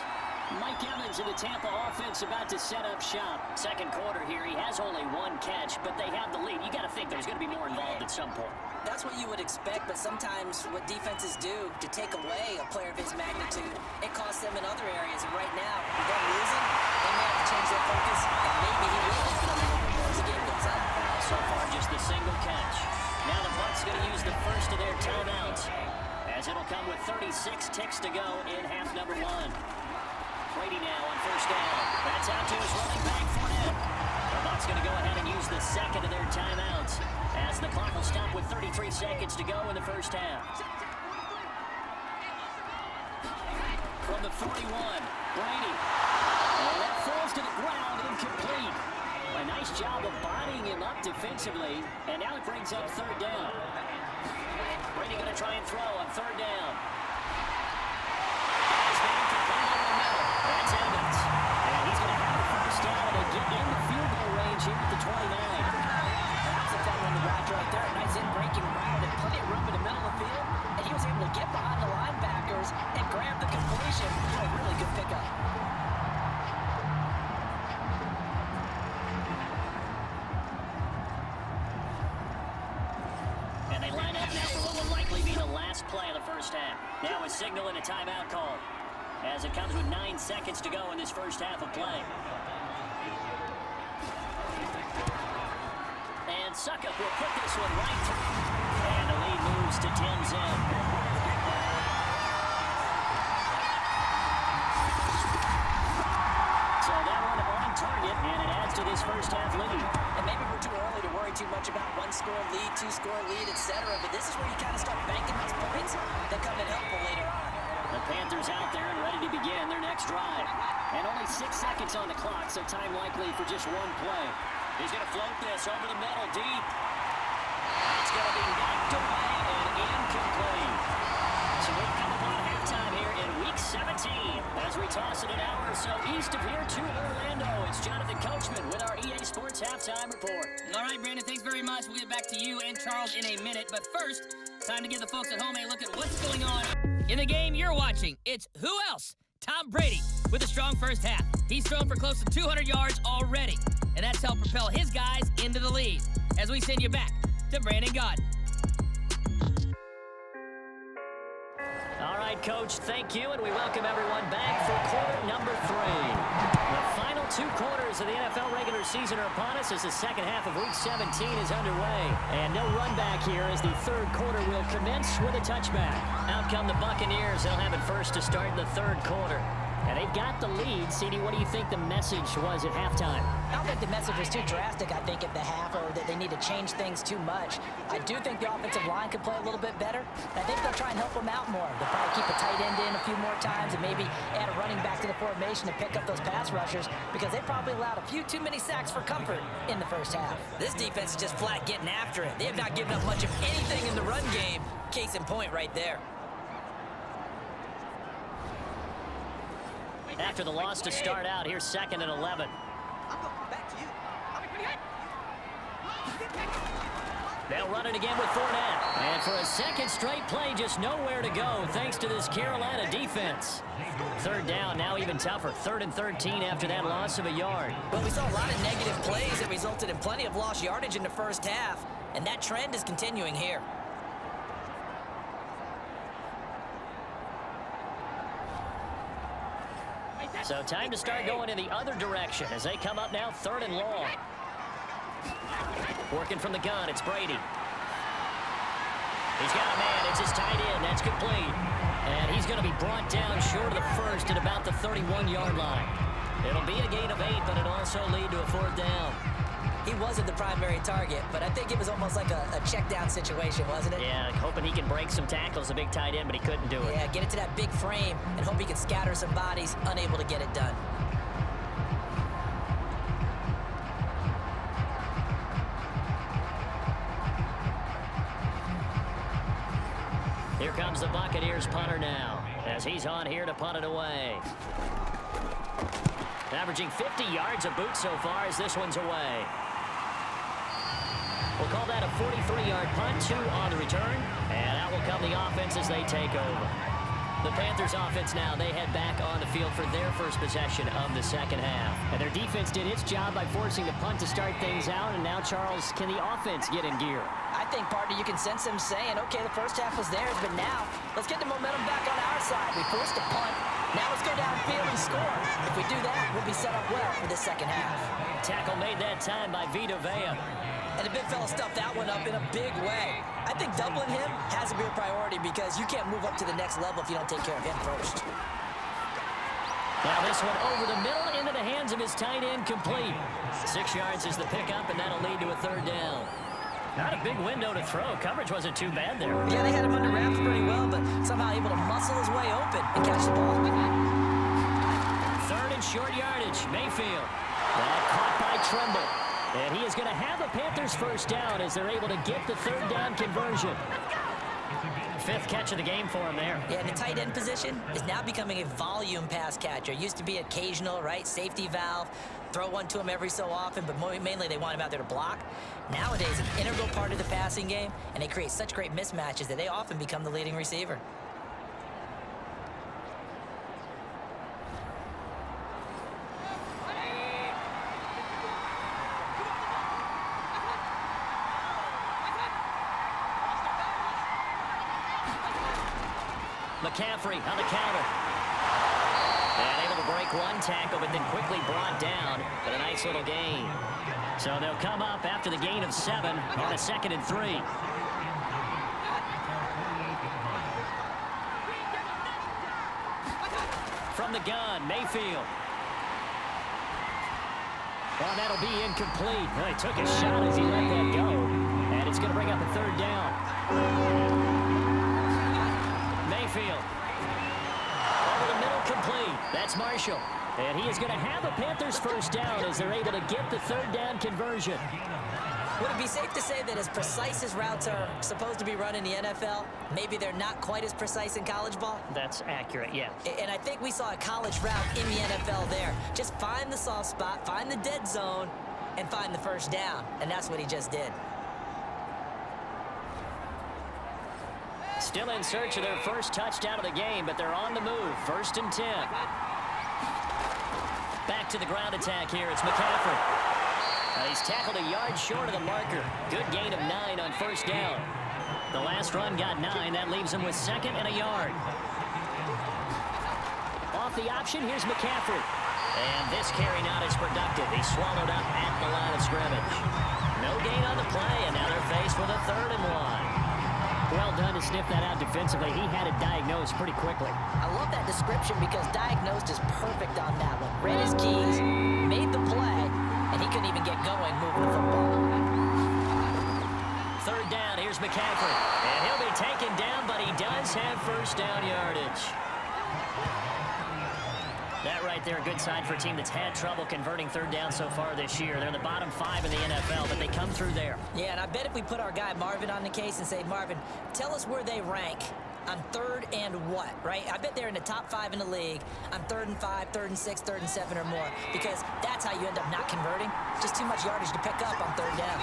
Mike Evans in the Tampa offense about to set up shop. Second quarter here, he has only 1 catch, but they have the lead. You got to think there's going to be more involved at some point. That's what you would expect, but sometimes what defenses do to take away a player of his magnitude, it costs them in other areas. And right now, with them losing, they may have to change their focus, and maybe he will open up a little bit more as the game goes on. So far, just the single catch. Now the Bucs going to use the first of their timeouts, as it'll come with 36 ticks to go in half number 1. Brady now on first down. That's out to his running back, Fournette. The Bucs going to go ahead and use the second of their timeouts, as the clock will stop with 33 seconds to go in the first half. From the 41, Brady. And that falls to the ground, incomplete. A nice job of bodying him up defensively, and now it brings up 3rd down. Brady going to try and throw on 3rd down. He's been complete over the middle. That's Evans. And he's going to have the first down and get in the field goal range here at the 29. That's a fun one to watch right there. A nice in-breaking route and plenty of room in the middle of the field. And he was able to get behind the linebackers and grab the completion. What a really good pickup. Play of the first half. Now a signal and a timeout call, as it comes with 9 seconds to go in this first half of play. And Suckup will put this one right through. And the lead moves to 10-zip. So that one on target, and it adds to this first half lead. And maybe we're too early to worry too much about 1-score lead, 2-score lead, etc. But this is where you kind of start banking those points that come in helpful later on. The Panthers out there and ready to begin their next drive. And only 6 seconds on the clock, so time likely for just 1 play. He's going to float this over the middle, deep. It's going to be knocked away and incomplete. So we've come upon halftime here in Week 17 as we toss it an hour or so east of here to Orlando. It's Jonathan Coachman with our EA Sports Halftime Report. All right, Brandon, thanks very much. We'll get back to you and Charles in a minute. But first, time to give the folks at home a look at what's going on in the game you're watching. It's who else? Tom Brady with a strong first half. He's thrown for close to 200 yards already, and that's helped propel his guys into the lead. As we send you back to Brandon Gaudin. All right, Coach, thank you, and we welcome everyone back for quarter number 3. The final 2 quarters of the NFL regular season are upon us as the second half of Week 17 is underway. And no run back here as the 3rd quarter will commence with a touchback. Out come the Buccaneers. They'll have it first to start the 3rd quarter. And they've got the lead. CD, what do you think the message was at halftime? I don't think the message was too drastic, I think, at the half, or that they need to change things too much. I do think the offensive line could play a little bit better. And I think they'll try and help them out more. They'll probably keep a tight end in a few more times and maybe add a running back to the formation to pick up those pass rushers, because they probably allowed a few too many sacks for comfort in the first half. This defense is just flat getting after it. They have not given up much of anything in the run game. Case in point right there. After the loss to start out, here's 2nd and 11. They'll run it again with Fournette. And for a second straight play, just nowhere to go thanks to this Carolina defense. 3rd down, now even tougher. 3rd and 13 after that loss of a yard. Well, we saw a lot of negative plays that resulted in plenty of lost yardage in the first half, and that trend is continuing here. So time to start going in the other direction as they come up now 3rd and long. Working from the gun, it's Brady. He's got a man, it's his tight end, that's complete. And he's going to be brought down short of the first at about the 31-yard line. It'll be a gain of 8, but it'll also lead to a 4th down. He wasn't the primary target, but I think it was almost like a check down situation, wasn't it? Yeah, hoping he can break some tackles, a big tight end, but he couldn't do it. Yeah, get into that big frame and hope he can scatter some bodies, unable to get it done. Here comes the Buccaneers punter now, as he's on here to punt it away. Averaging 50 yards a boot so far as this one's away. We'll call that a 43-yard punt, 2 on the return, and out will come the offense as they take over. The Panthers offense now, they head back on the field for their first possession of the second half. And their defense did its job by forcing the punt to start things out, and now, Charles, can the offense get in gear? I think, partner, you can sense them saying, okay, the first half was theirs, but now let's get the momentum back on our side. We forced a punt. Now let's go downfield and score. If we do that, we'll be set up well for the second half. Tackle made that time by Vita Vea. And the big fella stuffed that one up in a big way. I think doubling him has to be a priority because you can't move up to the next level if you don't take care of him first. Now this one over the middle into the hands of his tight end, complete. 6 yards is the pickup, and that'll lead to a 3rd down. Not a big window to throw. Coverage wasn't too bad there. Yeah, they had him under wraps pretty well, but somehow able to muscle his way open and catch the ball. 3rd and short yardage, Mayfield. That caught by Tremble. And he is going to have a Panthers first down as they're able to get the 3rd down conversion. 5th catch of the game for him there. Yeah, and the tight end position is now becoming a volume pass catcher. Used to be occasional, right? Safety valve. Throw one to him every so often, but mainly they want him out there to block. Nowadays, an integral part of the passing game, and they create such great mismatches that they often become the leading receiver. McCaffrey on the counter. And able to break one tackle, but then quickly brought down with a nice little gain. So they'll come up after the gain of 7 on a 2nd and 3. From the gun, Mayfield. Well, that'll be incomplete. Well, he took a shot as he let that go. And it's going to bring up a 3rd down. Mayfield. Over the middle, complete. That's Marshall. And he is going to have a Panthers first down as they're able to get the 3rd down conversion. Would it be safe to say that as precise as routes are supposed to be run in the NFL, maybe they're not quite as precise in college ball? That's accurate, yeah. And I think we saw a college route in the NFL there. Just find the soft spot, find the dead zone, and find the first down. And that's what he just did. Still in search of their first touchdown of the game, but they're on the move. 1st and 10. Back to the ground attack here. It's McCaffrey. He's tackled a yard short of the marker. Good gain of 9 on first down. The last run got 9. That leaves him with 2nd and a yard. Off the option, here's McCaffrey. And this carry not as productive. He's swallowed up at the line of scrimmage. No gain on the play, and now they're faced with a 3rd and 1. Well done to sniff that out defensively. He had it diagnosed pretty quickly. I love that description because diagnosed is perfect on that one. Read his keys, made the play, and he couldn't even get going moving the football. 3rd down, here's McCaffrey. And he'll be taken down, but he does have first down yardage. That right there, a good sign for a team that's had trouble converting 3rd down so far this year. They're in the bottom 5 in the NFL, but they come through there. Yeah, and I bet if we put our guy Marvin on the case and say, Marvin, tell us where they rank on 3rd and what, right? I bet they're in the top 5 in the league on 3rd and 5, 3rd and 6, 3rd and 7 or more, because that's how you end up not converting. Just too much yardage to pick up on 3rd down.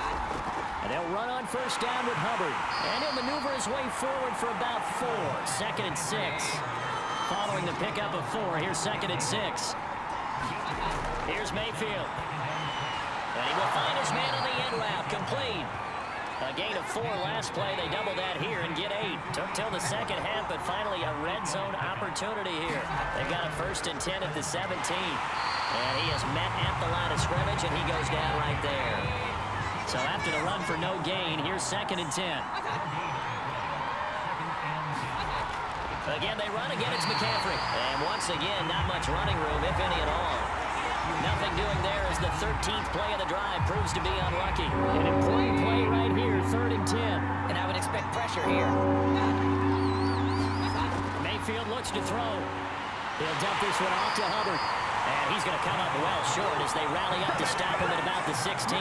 And they'll run on 1st down with Hubbard. And he'll maneuver his way forward for about 4. 2nd and 6. Following the pickup of 4, here's 2nd and 6. Here's Mayfield. And he will find his man on the end route. Complete. A gain of 4 last play. They double that here and get 8. Took till the second half, but finally a red zone opportunity here. They've got a 1st and 10 at the 17. And he is met at the line of scrimmage, and he goes down right there. So after the run for no gain, here's 2nd and 10. Again, they run. Again, it's McCaffrey. And once again, not much running room, if any at all. Nothing doing there as the 13th play of the drive proves to be unlucky. An important play right here, 3rd and 10. And I would expect pressure here. Mayfield looks to throw. He'll dump this one off to Hubbard. And he's going to come up well short as they rally up to stop him at about the 16.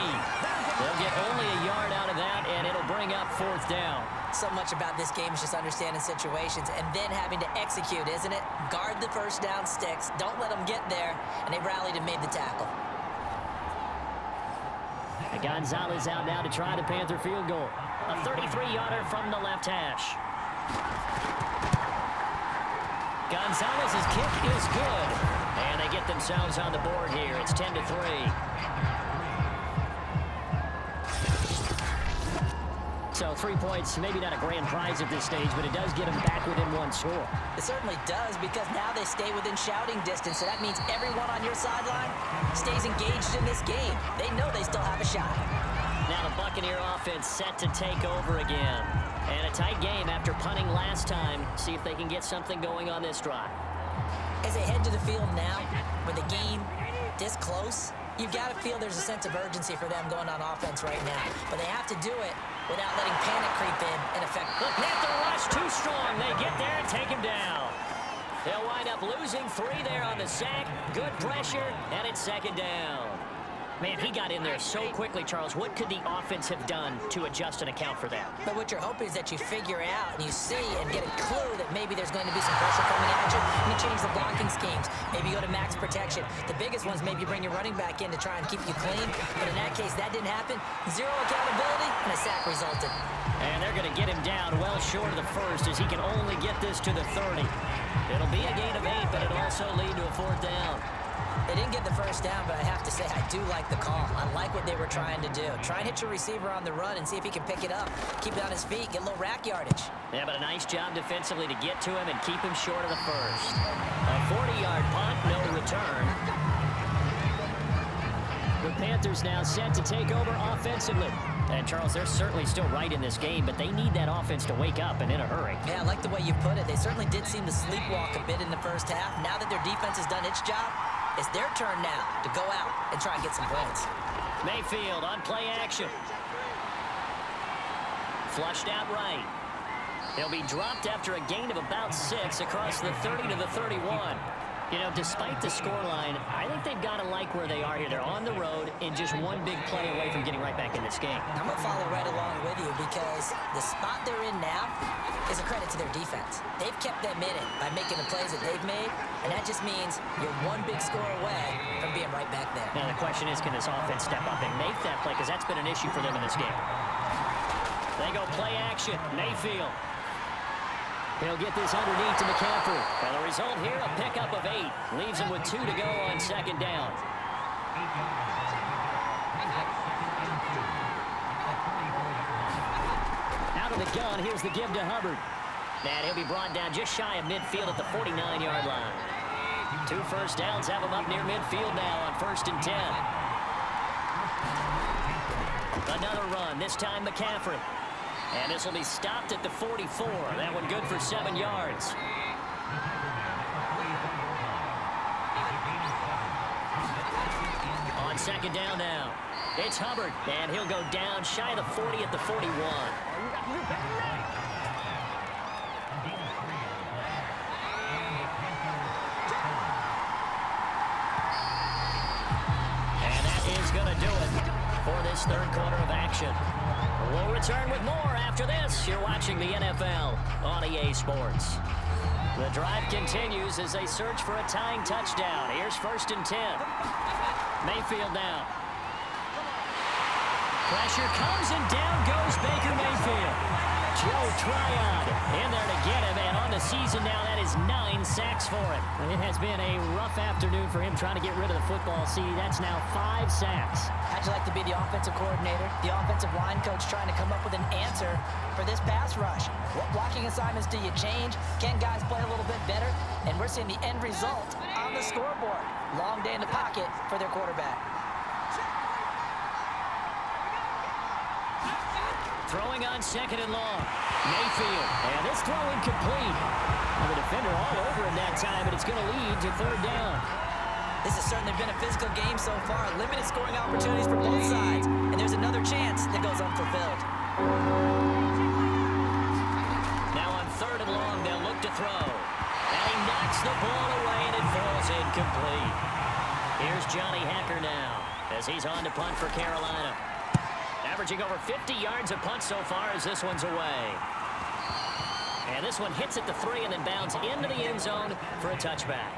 They'll get only a yard out of that, and it'll bring up 4th down. So much about this game is just understanding situations and then having to execute, isn't it? Guard the 1st down sticks. Don't let them get there. And they rallied and made the tackle. And Gonzalez out now to try the Panther field goal. A 33-yarder from the left hash. Gonzalez's kick is good. And they get themselves on the board here. It's 10-3. So 3 points, maybe not a grand prize at this stage, but it does get them back within 1 score. It certainly does, because now they stay within shouting distance, so that means everyone on your sideline stays engaged in this game. They know they still have a shot. Now the Buccaneer offense set to take over again. And a tight game after punting last time. See if they can get something going on this drive. As they head to the field now, with the game this close, you've got to feel there's a sense of urgency for them going on offense right now. But they have to do it without letting panic creep in and affect. The Panther rush too strong. They get there and take him down. They'll wind up losing 3 there on the sack. Good pressure, and it's 2nd down. Man, he got in there so quickly, Charles. What could the offense have done to adjust and account for that? But what you're hoping is that you figure out and you see and get a clue that maybe there's going to be some pressure coming at you, and you change the blocking schemes. Maybe you go to max protection. The biggest ones, maybe you bring your running back in to try and keep you clean. But in that case, that didn't happen. 0 accountability, and a sack resulted. And they're going to get him down well short of the 1st as he can only get this to the 30. It'll be a gain of 8, but it'll also lead to a 4th down. They didn't get the 1st down, but I have to say I do like the call. I like what they were trying to do. Try and hit your receiver on the run and see if he can pick it up. Keep it on his feet, get a little rack yardage. Yeah, but a nice job defensively to get to him and keep him short of the 1st. A 40-yard punt, no return. The Panthers now set to take over offensively. And, Charles, they're certainly still right in this game, but they need that offense to wake up and in a hurry. Yeah, I like the way you put it. They certainly did seem to sleepwalk a bit in the 1st half. Now that their defense has done its job, it's their turn now to go out and try and get some points. Mayfield on play action. Flushed out right. He'll be dropped after a gain of about 6 across the 30 to the 31. You know, despite the scoreline, I think they've got to like where they are here. They're on the road and just one big play away from getting right back in this game. I'm going to follow right along with you because the spot they're in now is a credit to their defense. They've kept them in it by making the plays that they've made, and that just means you're one big score away from being right back there. Now, the question is, can this offense step up and make that play? Because that's been an issue for them in this game. They go play action. Mayfield. He'll get this underneath to McCaffrey. And the result here, a pickup of 8. Leaves him with 2 to go on 2nd down. Out of the gun, here's the give to Hubbard. And he'll be brought down just shy of midfield at the 49-yard line. 2 1st downs have him up near midfield now on 1st and 10. Another run, this time McCaffrey. And this will be stopped at the 44. That one good for 7 yards. On 2nd down now, it's Hubbard. And he'll go down shy of the 40 at the 41. And that is going to do it for this this third quarter of action. We'll return with more after this. You're watching the NFL on EA Sports. The drive continues as they search for a tying touchdown. Here's 1st and 10. Mayfield now. Pressure comes and down goes Baker Mayfield. Joe Tryon in there to get him, and on the season now, that is 9 sacks for him. It has been a rough afternoon for him trying to get rid of the football. See, that's now 5 sacks. How'd you like to be the offensive coordinator, the offensive line coach trying to come up with an answer for this pass rush? What blocking assignments do you change? Can guys play a little bit better? And we're seeing the end result on the scoreboard. Long day in the pocket for their quarterback. Throwing on 2nd and long. Mayfield, and this throw incomplete. The defender all over him that time, but it's going to lead to 3rd down. This has certainly been a physical game so far. Limited scoring opportunities for both sides. And there's another chance that goes unfulfilled. Now on 3rd and long, they'll look to throw. And he knocks the ball away, and it falls incomplete. Here's Johnny Hacker now, as he's on to punt for Carolina. Averaging over 50 yards a punt so far as this one's away. And this one hits at the 3 and then bounds into the end zone for a touchback.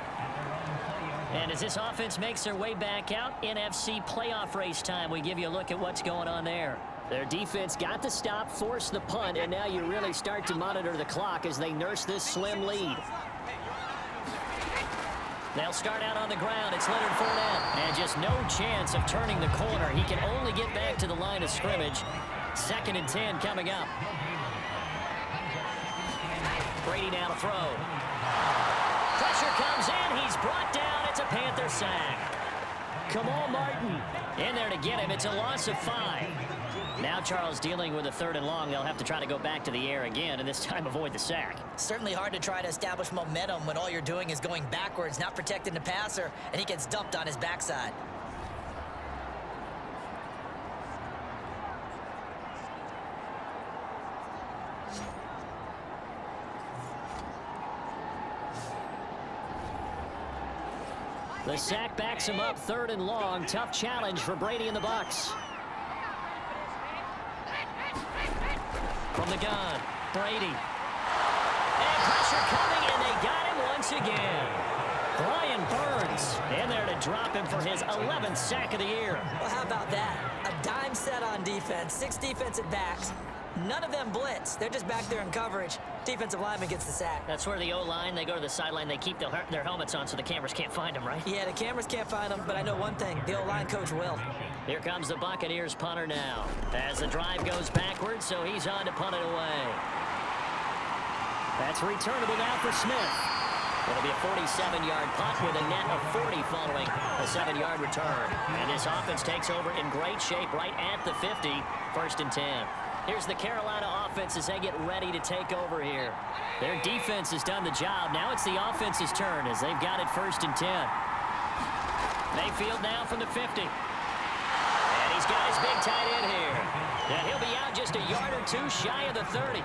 And as this offense makes their way back out, NFC playoff race time, we give you a look at what's going on there. Their defense got the stop, forced the punt, and now you really start to monitor the clock as they nurse this slim lead. They'll start out on the ground. It's Leonard Fournette. And just no chance of turning the corner. He can only get back to the line of scrimmage. 2nd and 10 coming up. Brady now to throw. Pressure comes in. He's brought down. It's a Panther sack. Kamal Martin in there to get him. It's a loss of 5. Now Charles dealing with a 3rd and long. They'll have to try to go back to the air again, and this time avoid the sack. Certainly hard to try to establish momentum when all you're doing is going backwards, not protecting the passer, and he gets dumped on his backside. The sack backs him up, 3rd and long. Tough challenge for Brady and the Bucs. From the gun, Brady. And pressure coming, and they got him once again. Brian Burns in there to drop him for his 11th sack of the year. Well, how about that? A dime set on defense, 6 defensive backs. None of them blitz. They're just back there in coverage. Defensive lineman gets the sack. That's where the O-line, they go to the sideline, they keep their helmets on so the cameras can't find them, right? Yeah, the cameras can't find them, but I know one thing. The O-line coach will. Here comes the Buccaneers punter now. As the drive goes backwards, so he's on to punt it away. That's returnable now for Smith. It'll be a 47-yard punt with a net of 40 following a 7-yard return. And this offense takes over in great shape right at the 50, 1st and 10. Here's the Carolina offense as they get ready to take over here. Their defense has done the job. Now it's the offense's turn as they've got it 1st and 10. Mayfield now from the 50. And he's got his big tight end here. And he'll be out just a yard or 2 shy of the 30.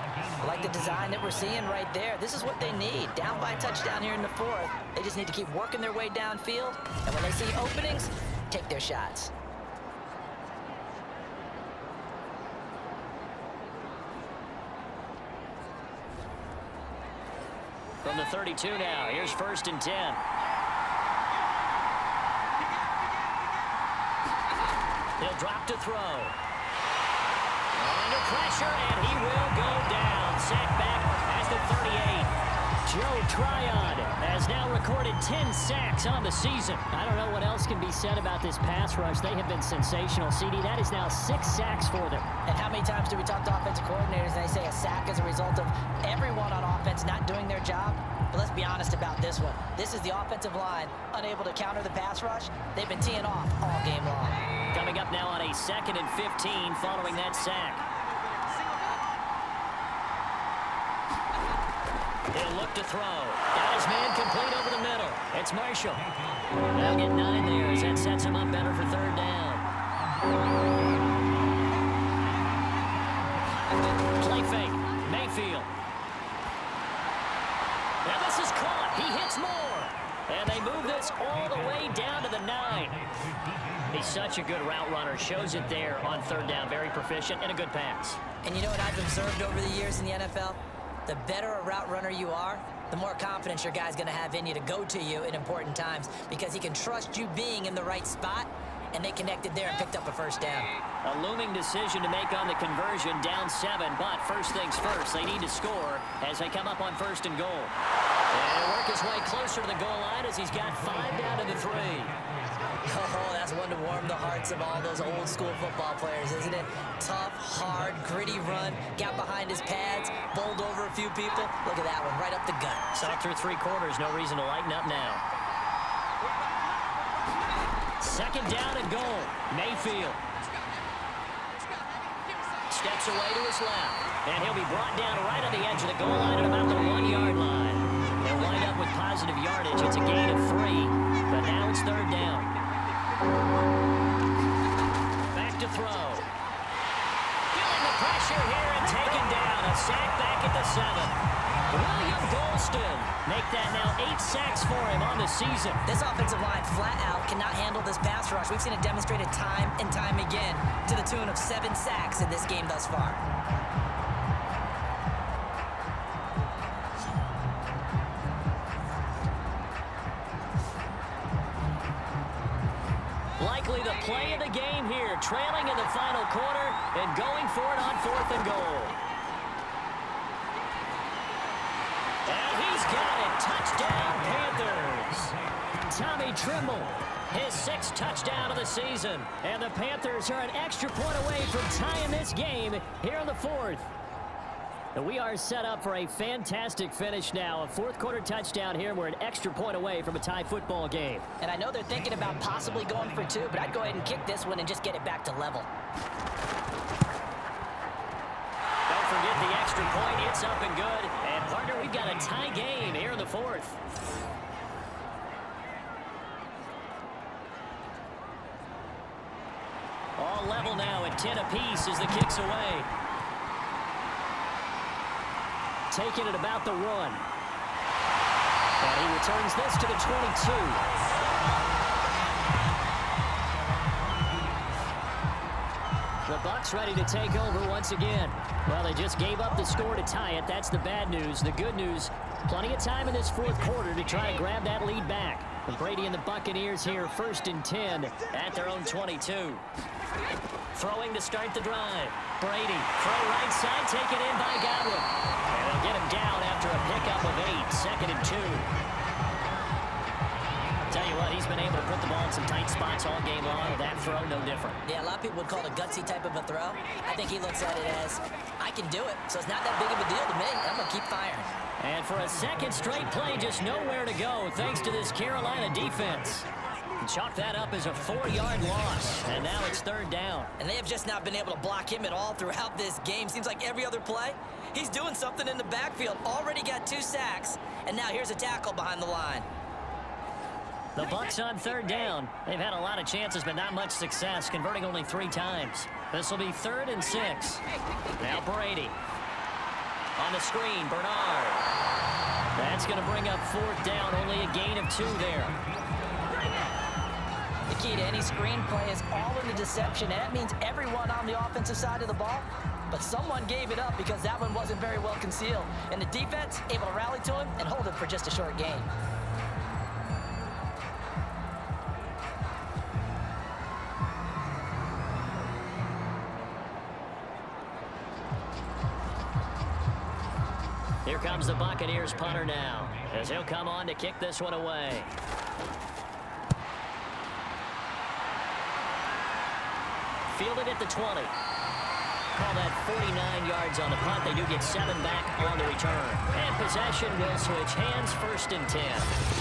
I like the design that we're seeing right there. This is what they need. Down by a touchdown here in the 4th. They just need to keep working their way downfield. And when they see openings, take their shots. From the 32 now, here's 1st and 10. He'll drop to throw. Under pressure, and he will go down. Sacked back as the 38. Joe Tryon has now recorded 10 sacks on the season. I don't know what else can be said about this pass rush. They have been sensational. CD, that is now 6 sacks for them. And how many times do we talk to offensive coordinators and they say a sack is a result of everyone on offense not doing their job? But let's be honest about this one. This is the offensive line unable to counter the pass rush. They've been teeing off all game long. Coming up now on a 2nd and 15 following that sack. He'll look to throw. Got his man complete over the middle. It's Marshall. They'll get 9 there as that sets him up better for 3rd down. Play fake. Mayfield. Now this is caught. He hits more. And they move this all the way down to the 9. He's such a good route runner. Shows it there on third down. Very proficient and a good pass. And you know what I've observed over the years in the NFL? The better a route runner you are, the more confidence your guy's going to have in you to go to you in important times because he can trust you being in the right spot, and they connected there and picked up a first down. A looming decision to make on the conversion, down 7, but first things first, they need to score as they come up on 1st and goal. And he'll work his way closer to the goal line as he's got 5 down to the 3. Oh, that's one to warm the hearts of all those old school football players, isn't it? Tough, hard, gritty run, got behind his pads, bowled over a few people. Look at that one, right up the gut. Saw through 3 quarters, no reason to lighten up now. 2nd down and goal. Mayfield steps away to his left, and he'll be brought down right on the edge of the goal line at about the 1-yard line. They'll wind up with positive yardage. It's a gain of 3, but now it's 3rd down. Back to throw. Feeling the pressure here and taken down. A sack back at the 7. William Golston make that now 8 sacks for him on the season. This offensive line flat out cannot handle this pass rush. We've seen it demonstrated time and time again to the tune of 7 sacks in this game thus far. Likely the play of the game here, trailing in the final quarter and going for it on 4th and goal. And he's got it. Touchdown, Panthers. Tommy Trimble, his 6th touchdown of the season. And the Panthers are an extra point away from tying this game here in the 4th. And we are set up for a fantastic finish now. A 4th quarter touchdown here. We're an extra point away from a tie football game. And I know they're thinking about possibly going for 2, but I'd go ahead and kick this one and just get it back to level. Don't forget the extra point. It's up and good. And, partner, we've got a tie game here in the 4th. All level now at 10 apiece as the kick's away. Taking it about the 1. And he returns this to the 22. The Bucs ready to take over once again. Well, they just gave up the score to tie it. That's the bad news. The good news, plenty of time in this 4th quarter to try and grab that lead back. And Brady and the Buccaneers here 1st and 10 at their own 22. Throwing to start the drive. Brady, throw right side, taken in by Godwin. And they'll get him down after a pickup of 8, 2nd and 2. Tell you what, he's been able to put the ball in some tight spots all game long. That throw, no different. Yeah, a lot of people would call it a gutsy type of a throw. I think he looks at it as, I can do it, so it's not that big of a deal to me. I'm going to keep firing. And for a 2nd straight play, just nowhere to go thanks to this Carolina defense. Chalk that up as a 4-yard loss, and now it's 3rd down. And they have just not been able to block him at all throughout this game. Seems like every other play, he's doing something in the backfield. Already got 2 sacks, and now here's a tackle behind the line. The Bucs on 3rd down. They've had a lot of chances, but not much success, converting only 3 times. This will be 3rd and 6. Now Brady. On the screen, Bernard. That's going to bring up 4th down, only a gain of 2 there. The key to any screenplay is all in the deception, and that means everyone on the offensive side of the ball. But someone gave it up because that one wasn't very well concealed. And the defense able to rally to him and hold it for just a short gain. Here comes the Buccaneers punter now, as he'll come on to kick this one away. Fielded at the 20. Call that 49 yards on the punt. They do get 7 back on the return. And possession will switch hands, 1st and 10.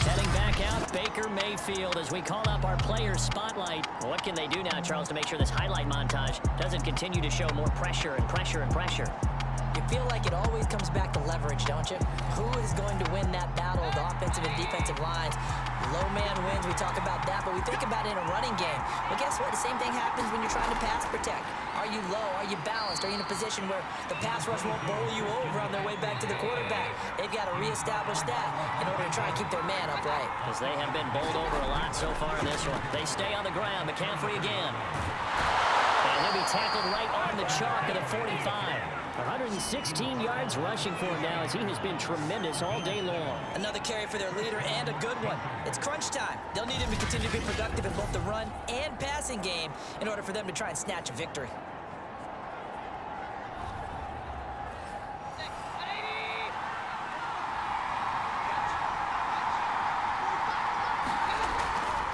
Heading back out, Baker Mayfield as we call up our player spotlight. What can they do now, Charles, to make sure this highlight montage doesn't continue to show more pressure and pressure and pressure? You feel like it always comes back to leverage, don't you? Who is going to win that battle of the offensive and defensive lines? Low man wins, we talk about that, but we think about it in a running game. But guess what? The same thing happens when you're trying to pass protect. Are you low? Are you balanced? Are you in a position where the pass rush won't bowl you over on their way back to the quarterback? They've got to reestablish that in order to try and keep their man upright. Because they have been bowled over a lot so far in this one. They stay on the ground. McCaffrey again. And he'll be tackled right on the chalk of the 45. 116 yards rushing for him now as he has been tremendous all day long. Another carry for their leader and a good one. It's crunch time. They'll need him to continue to be productive in both the run and passing game in order for them to try and snatch a victory.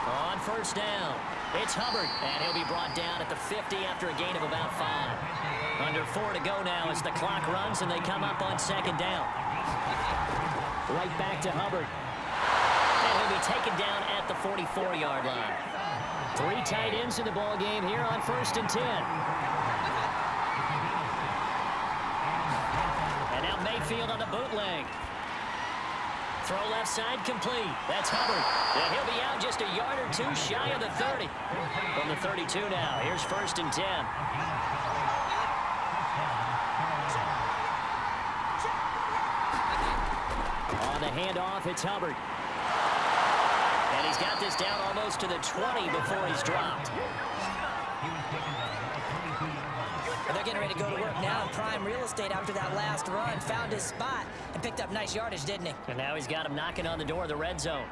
On first down, it's Hubbard, and he'll be brought down at the 50 after a gain of about 5. Under 4 to go now as the clock runs and they come up on second down. Right back to Hubbard. And he'll be taken down at the 44-yard line. 3 tight ends in the ball game here on 1st and 10. And now Mayfield on the bootleg. Throw left side complete. That's Hubbard. And he'll be out just a yard or 2 shy of the 30. From the 32 now. Here's 1st and 10. On the handoff, it's Hubbard. And he's got this down almost to the 20 before he's dropped. And they're getting ready to go to work now in prime real estate after that last run. Found his spot and picked up nice yardage, didn't he? And now he's got him knocking on the door of the red zone.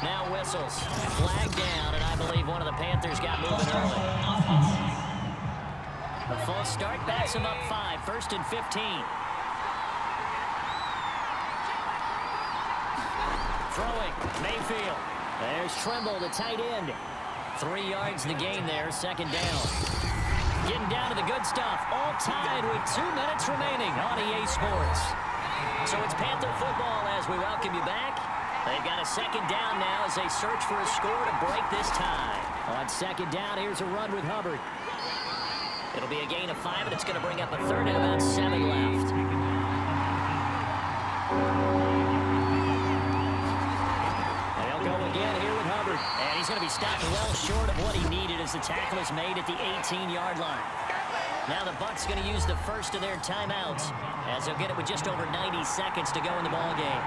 Now whistles. Flag down, and I believe one of the Panthers got moving early. The false start backs him up 5. 1st and 15. Throwing. Mayfield. There's Trimble, the tight end. 3 yards the gain there, 2nd down. Getting down to the good stuff. All tied with 2 minutes remaining on EA Sports. So it's Panther football as we welcome you back. They've got a 2nd down now as they search for a score to break this tie. On 2nd down, here's a run with Hubbard. It'll be a gain of 5, and it's going to bring up a 3rd and about 7 left. They'll go again here with Hubbard. And he's going to be stopped well short of what he needed as the tackle is made at the 18-yard line. Now the Bucs going to use the first of their timeouts as they'll get it with just over 90 seconds to go in the ballgame.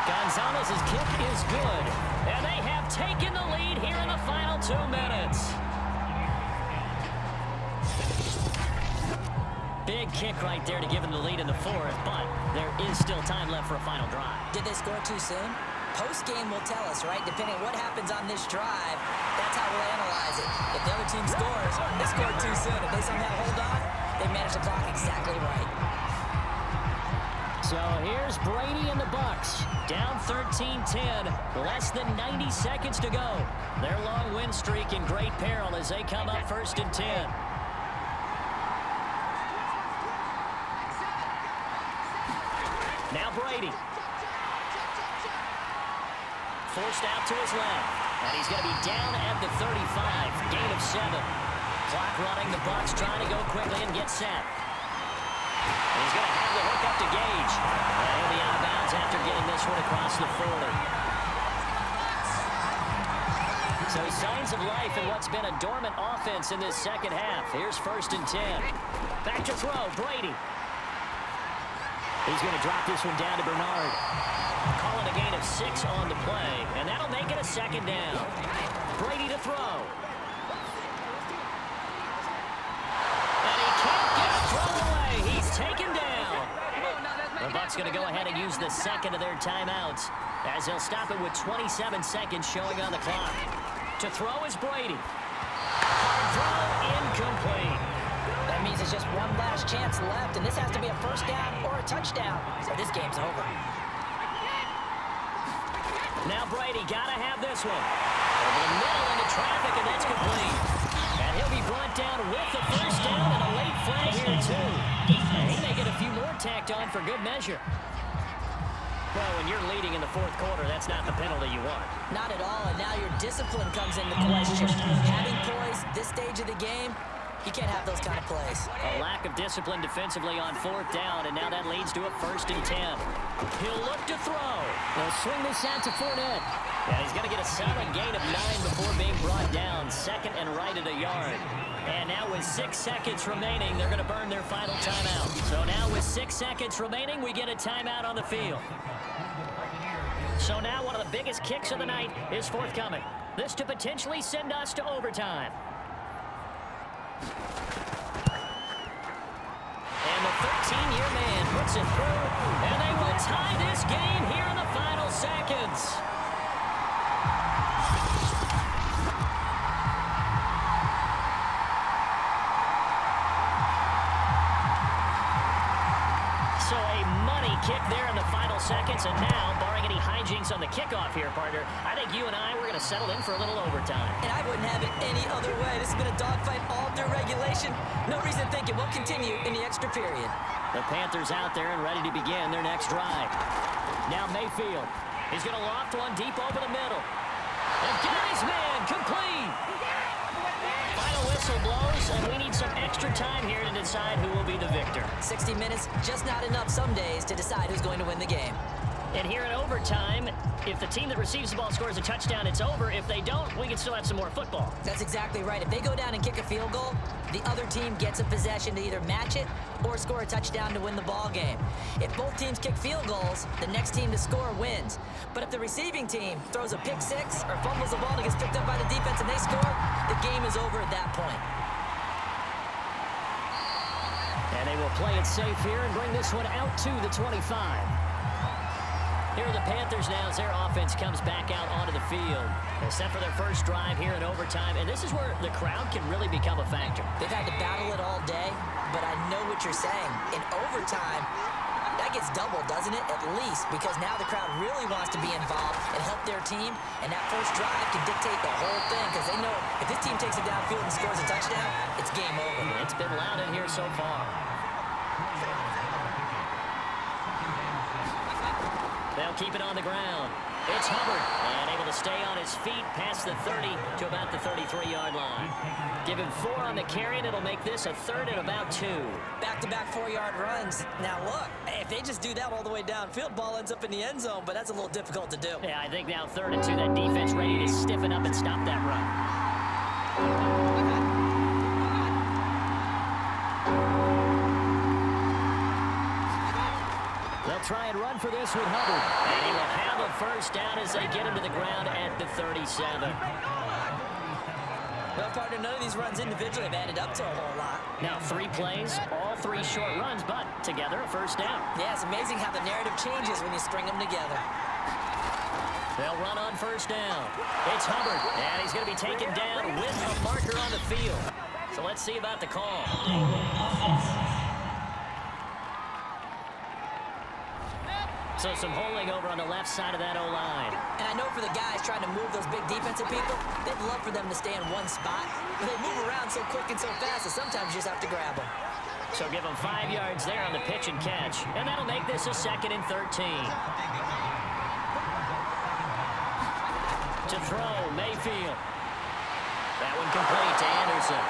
Gonzalez's kick is good, and they have taken the lead here in the final 2 minutes. Big kick right there to give them the lead in the 4th, but there is still time left for a final drive. Did they score too soon? Post-game will tell us, right? Depending on what happens on this drive, that's how we'll analyze it. If the other team scores, they scored too soon. If they somehow hold on, they managed the clock exactly right. So here's Brady and the Bucs. Down 13-10, less than 90 seconds to go. Their long win streak in great peril as they come up 1st and 10. Now Brady. Forced out to his left. And he's going to be down at the 35. Gain of 7. Clock running. The Bucs trying to go quickly and get set. And he's going to have the hook up to Gage. And he'll be out of bounds after getting this one across the 40. So signs of life in what's been a dormant offense in this 2nd half. Here's 1st and 10. Back to throw. Brady. He's going to drop this one down to Bernard. Calling a gain of 6 on the play, and that'll make it a 2nd down. Brady to throw. And he can't get a throw away. He's taken down. The Bucs going to go ahead and use the 2nd of their timeouts as they'll stop it with 27 seconds showing on the clock. To throw is Brady. Hard throw, incomplete. That means there's just one last chance left, and this has to be a 1st down or a touchdown, or this game's over. Now Brady got to have this one. Over the middle into traffic, and that's complete. And he'll be brought down with the 1st down and a late flag here, too. And he may get a few more tacked on for good measure. Well, when you're leading in the 4th quarter, that's not the penalty you want. Not at all, and now your discipline comes into question. Having poise this stage of the game, You can't have those kind of plays. A lack of discipline defensively on 4th down, and now that leads to a 1st and 10. He'll look to throw. They'll swing this out to Fournette. Yeah, he's going to get a solid gain of 9 before being brought down. 2nd and right at a yard. And now with 6 seconds remaining, they're going to burn their final timeout. So now with 6 seconds remaining, we get a timeout on the field. So now one of the biggest kicks of the night is forthcoming. This to potentially send us to overtime. And the 13-year man puts it through, and they will tie this game here in the final seconds. So a money kick there in the final seconds, and now, barring any hijinks on the kickoff here, partner, I think you and I, we're going to settle in for a little overtime. And I wouldn't have it any other way. This has been a dogfight all through regulation. No reason to think it won't continue in the extra period. The Panthers out there and ready to begin their next drive. Now Mayfield. He's going to loft one deep over the middle. And got his man complete. Final whistle blows, and we need some extra time here to decide who will be the victor. 60 minutes, just not enough some days to decide who's going to win the game. And here in overtime, if the team that receives the ball scores a touchdown, it's over. If they don't, we can still have some more football. That's exactly right. If they go down and kick a field goal, the other team gets a possession to either match it or score a touchdown to win the ball game. If both teams kick field goals, the next team to score wins. But if the receiving team throws a pick six or fumbles the ball and gets picked up by the defense and they score, the game is over at that point. And they will play it safe here and bring this one out to the 25. Here are the Panthers now as their offense comes back out onto the field. They're set for their first drive here in overtime, and this is where the crowd can really become a factor. They've had to battle it all day, but I know what you're saying. In overtime, that gets doubled, doesn't it? At least, because now the crowd really wants to be involved and help their team, and that first drive can dictate the whole thing, because they know if this team takes it downfield and scores a touchdown, it's game over. It's been loud in here so far. They'll keep it on the ground. It's Hubbard, and able to stay on his feet past the 30 to about the 33-yard line. Give him 4 on the carry, and it'll make this a 3rd and about 2. Back-to-back 4-yard runs. Now look, if they just do that all the way downfield, ball ends up in the end zone, but that's a little difficult to do. Yeah, I think now 3rd and 2, that defense ready to stiffen up and stop that run. They'll try and run for this with Hubbard. And he will have a first down as they get him to the ground at the 37. Well, partner, none of these runs individually have added up to a whole lot. Now 3 plays, all 3 short runs, but together a first down. Yeah, it's amazing how the narrative changes when you string them together. They'll run on first down. It's Hubbard, and he's going to be taken down with a marker on the field. So let's see about the call. So some holding over on the left side of that O-line. And I know for the guys trying to move those big defensive people, they'd love for them to stay in one spot. But they move around so quick and so fast that sometimes you just have to grab them. So give them 5 yards there on the pitch and catch. And that'll make this a 2nd and 13. To throw, Mayfield. That one complete to Anderson.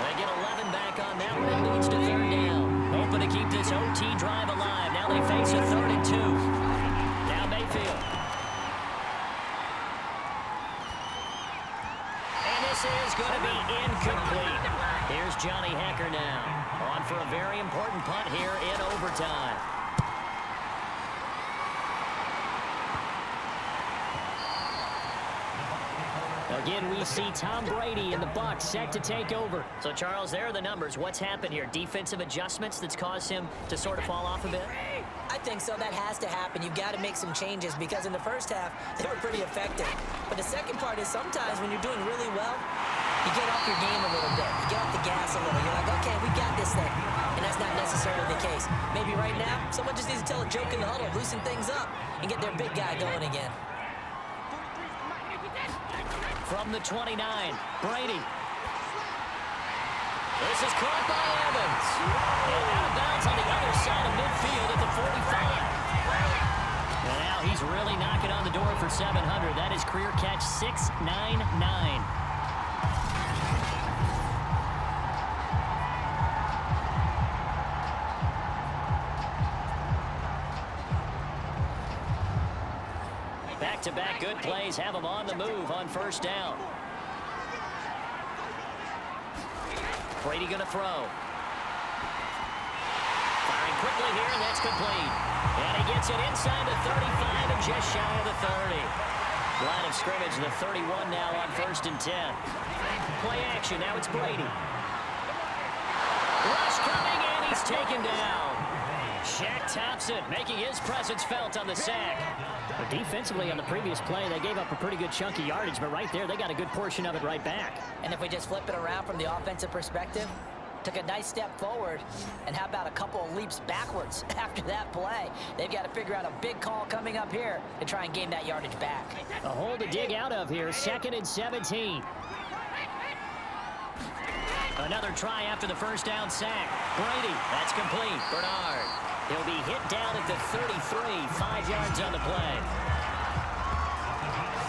They get 11 back on that one. It leads to 3rd down. Hoping to keep this OT drive alive. Now they face a 3rd and 2. Now Mayfield. And this is going to be incomplete. Here's Johnny Hecker now. On for a very important punt here in overtime. Again, we see Tom Brady and the Bucs set to take over. So, Charles, there are the numbers. What's happened here? Defensive adjustments that's caused him to sort of fall off a bit? I think so. That has to happen. You've got to make some changes because in the first half, they were pretty effective. But the second part is sometimes when you're doing really well, you get off your game a little bit. You get off the gas a little. You're like, okay, we got this thing. And that's not necessarily the case. Maybe right now, someone just needs to tell a joke in the huddle, loosen things up, and get their big guy going again. From the 29, Brady. This is caught by Evans. And out of bounds on the other side of midfield at the 45. And now he's really knocking on the door for 700. That is career catch 699. Back-to-back good plays have them on the move on first down. Brady going to throw. Firing quickly here, and that's complete. And he gets it inside the 35 and just shy of the 30. Line of scrimmage, the 31 now on 1st and 10. Play action, now it's Brady. Rush coming, and he's taken down. Shaq Thompson making his presence felt on the sack. But defensively on the previous play, they gave up a pretty good chunk of yardage, but right there, they got a good portion of it right back. And if we just flip it around from the offensive perspective, took a nice step forward, and how about a couple of leaps backwards after that play? They've got to figure out a big call coming up here to try and gain that yardage back. A hole to dig out of here, 2nd and 17. Another try after the first down sack. Brady, that's complete. Bernard, he'll be hit down at the 33, 5 yards on the play.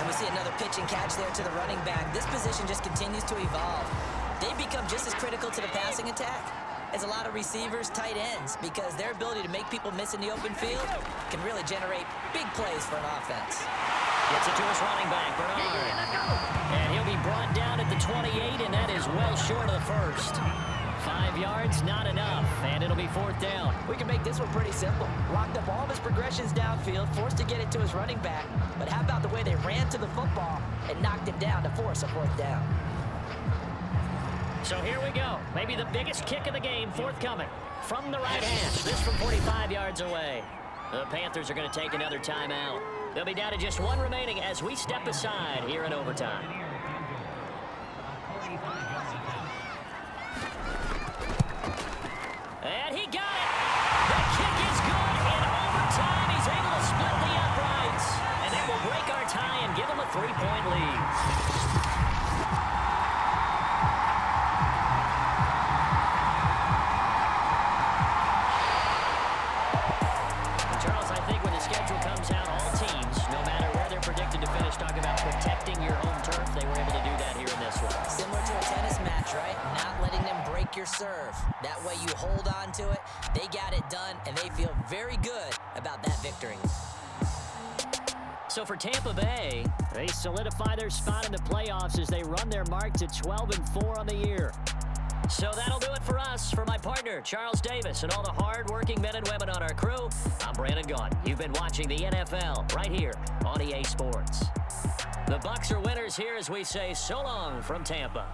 And we see another pitch and catch there to the running back. This position just continues to evolve. They become just as critical to the passing attack as a lot of receivers, tight ends, because their ability to make people miss in the open field can really generate big plays for an offense. Gets it to his running back, Bernard. And he'll be brought down at the 28, and that is well short of the first. 5 yards, not enough, and it'll be 4th down. We can make this one pretty simple. Locked up all of his progressions downfield, forced to get it to his running back. But how about the way they ran to the football and knocked him down to force a 4th down? So here we go. Maybe the biggest kick of the game forthcoming. From the right hash, this from 45 yards away. The Panthers are going to take another timeout. They'll be down to just one remaining as we step aside here in overtime. And he got it. The kick is good. In overtime, he's able to split the uprights. And that will break our tie and give him a 3-point lead. Talking about protecting your home turf. They were able to do that here in this one. Similar to a tennis match, right? Not letting them break your serve. That way you hold on to it. They got it done, and they feel very good about that victory. So for Tampa Bay, they solidify their spot in the playoffs as they run their mark to 12-4 on the year. So that'll do it for us. For my partner, Charles Davis, and all the hard-working men and women on our crew, I'm Brandon Gaudin. You've been watching the NFL right here on EA Sports. The Bucs are winners here as we say so long from Tampa.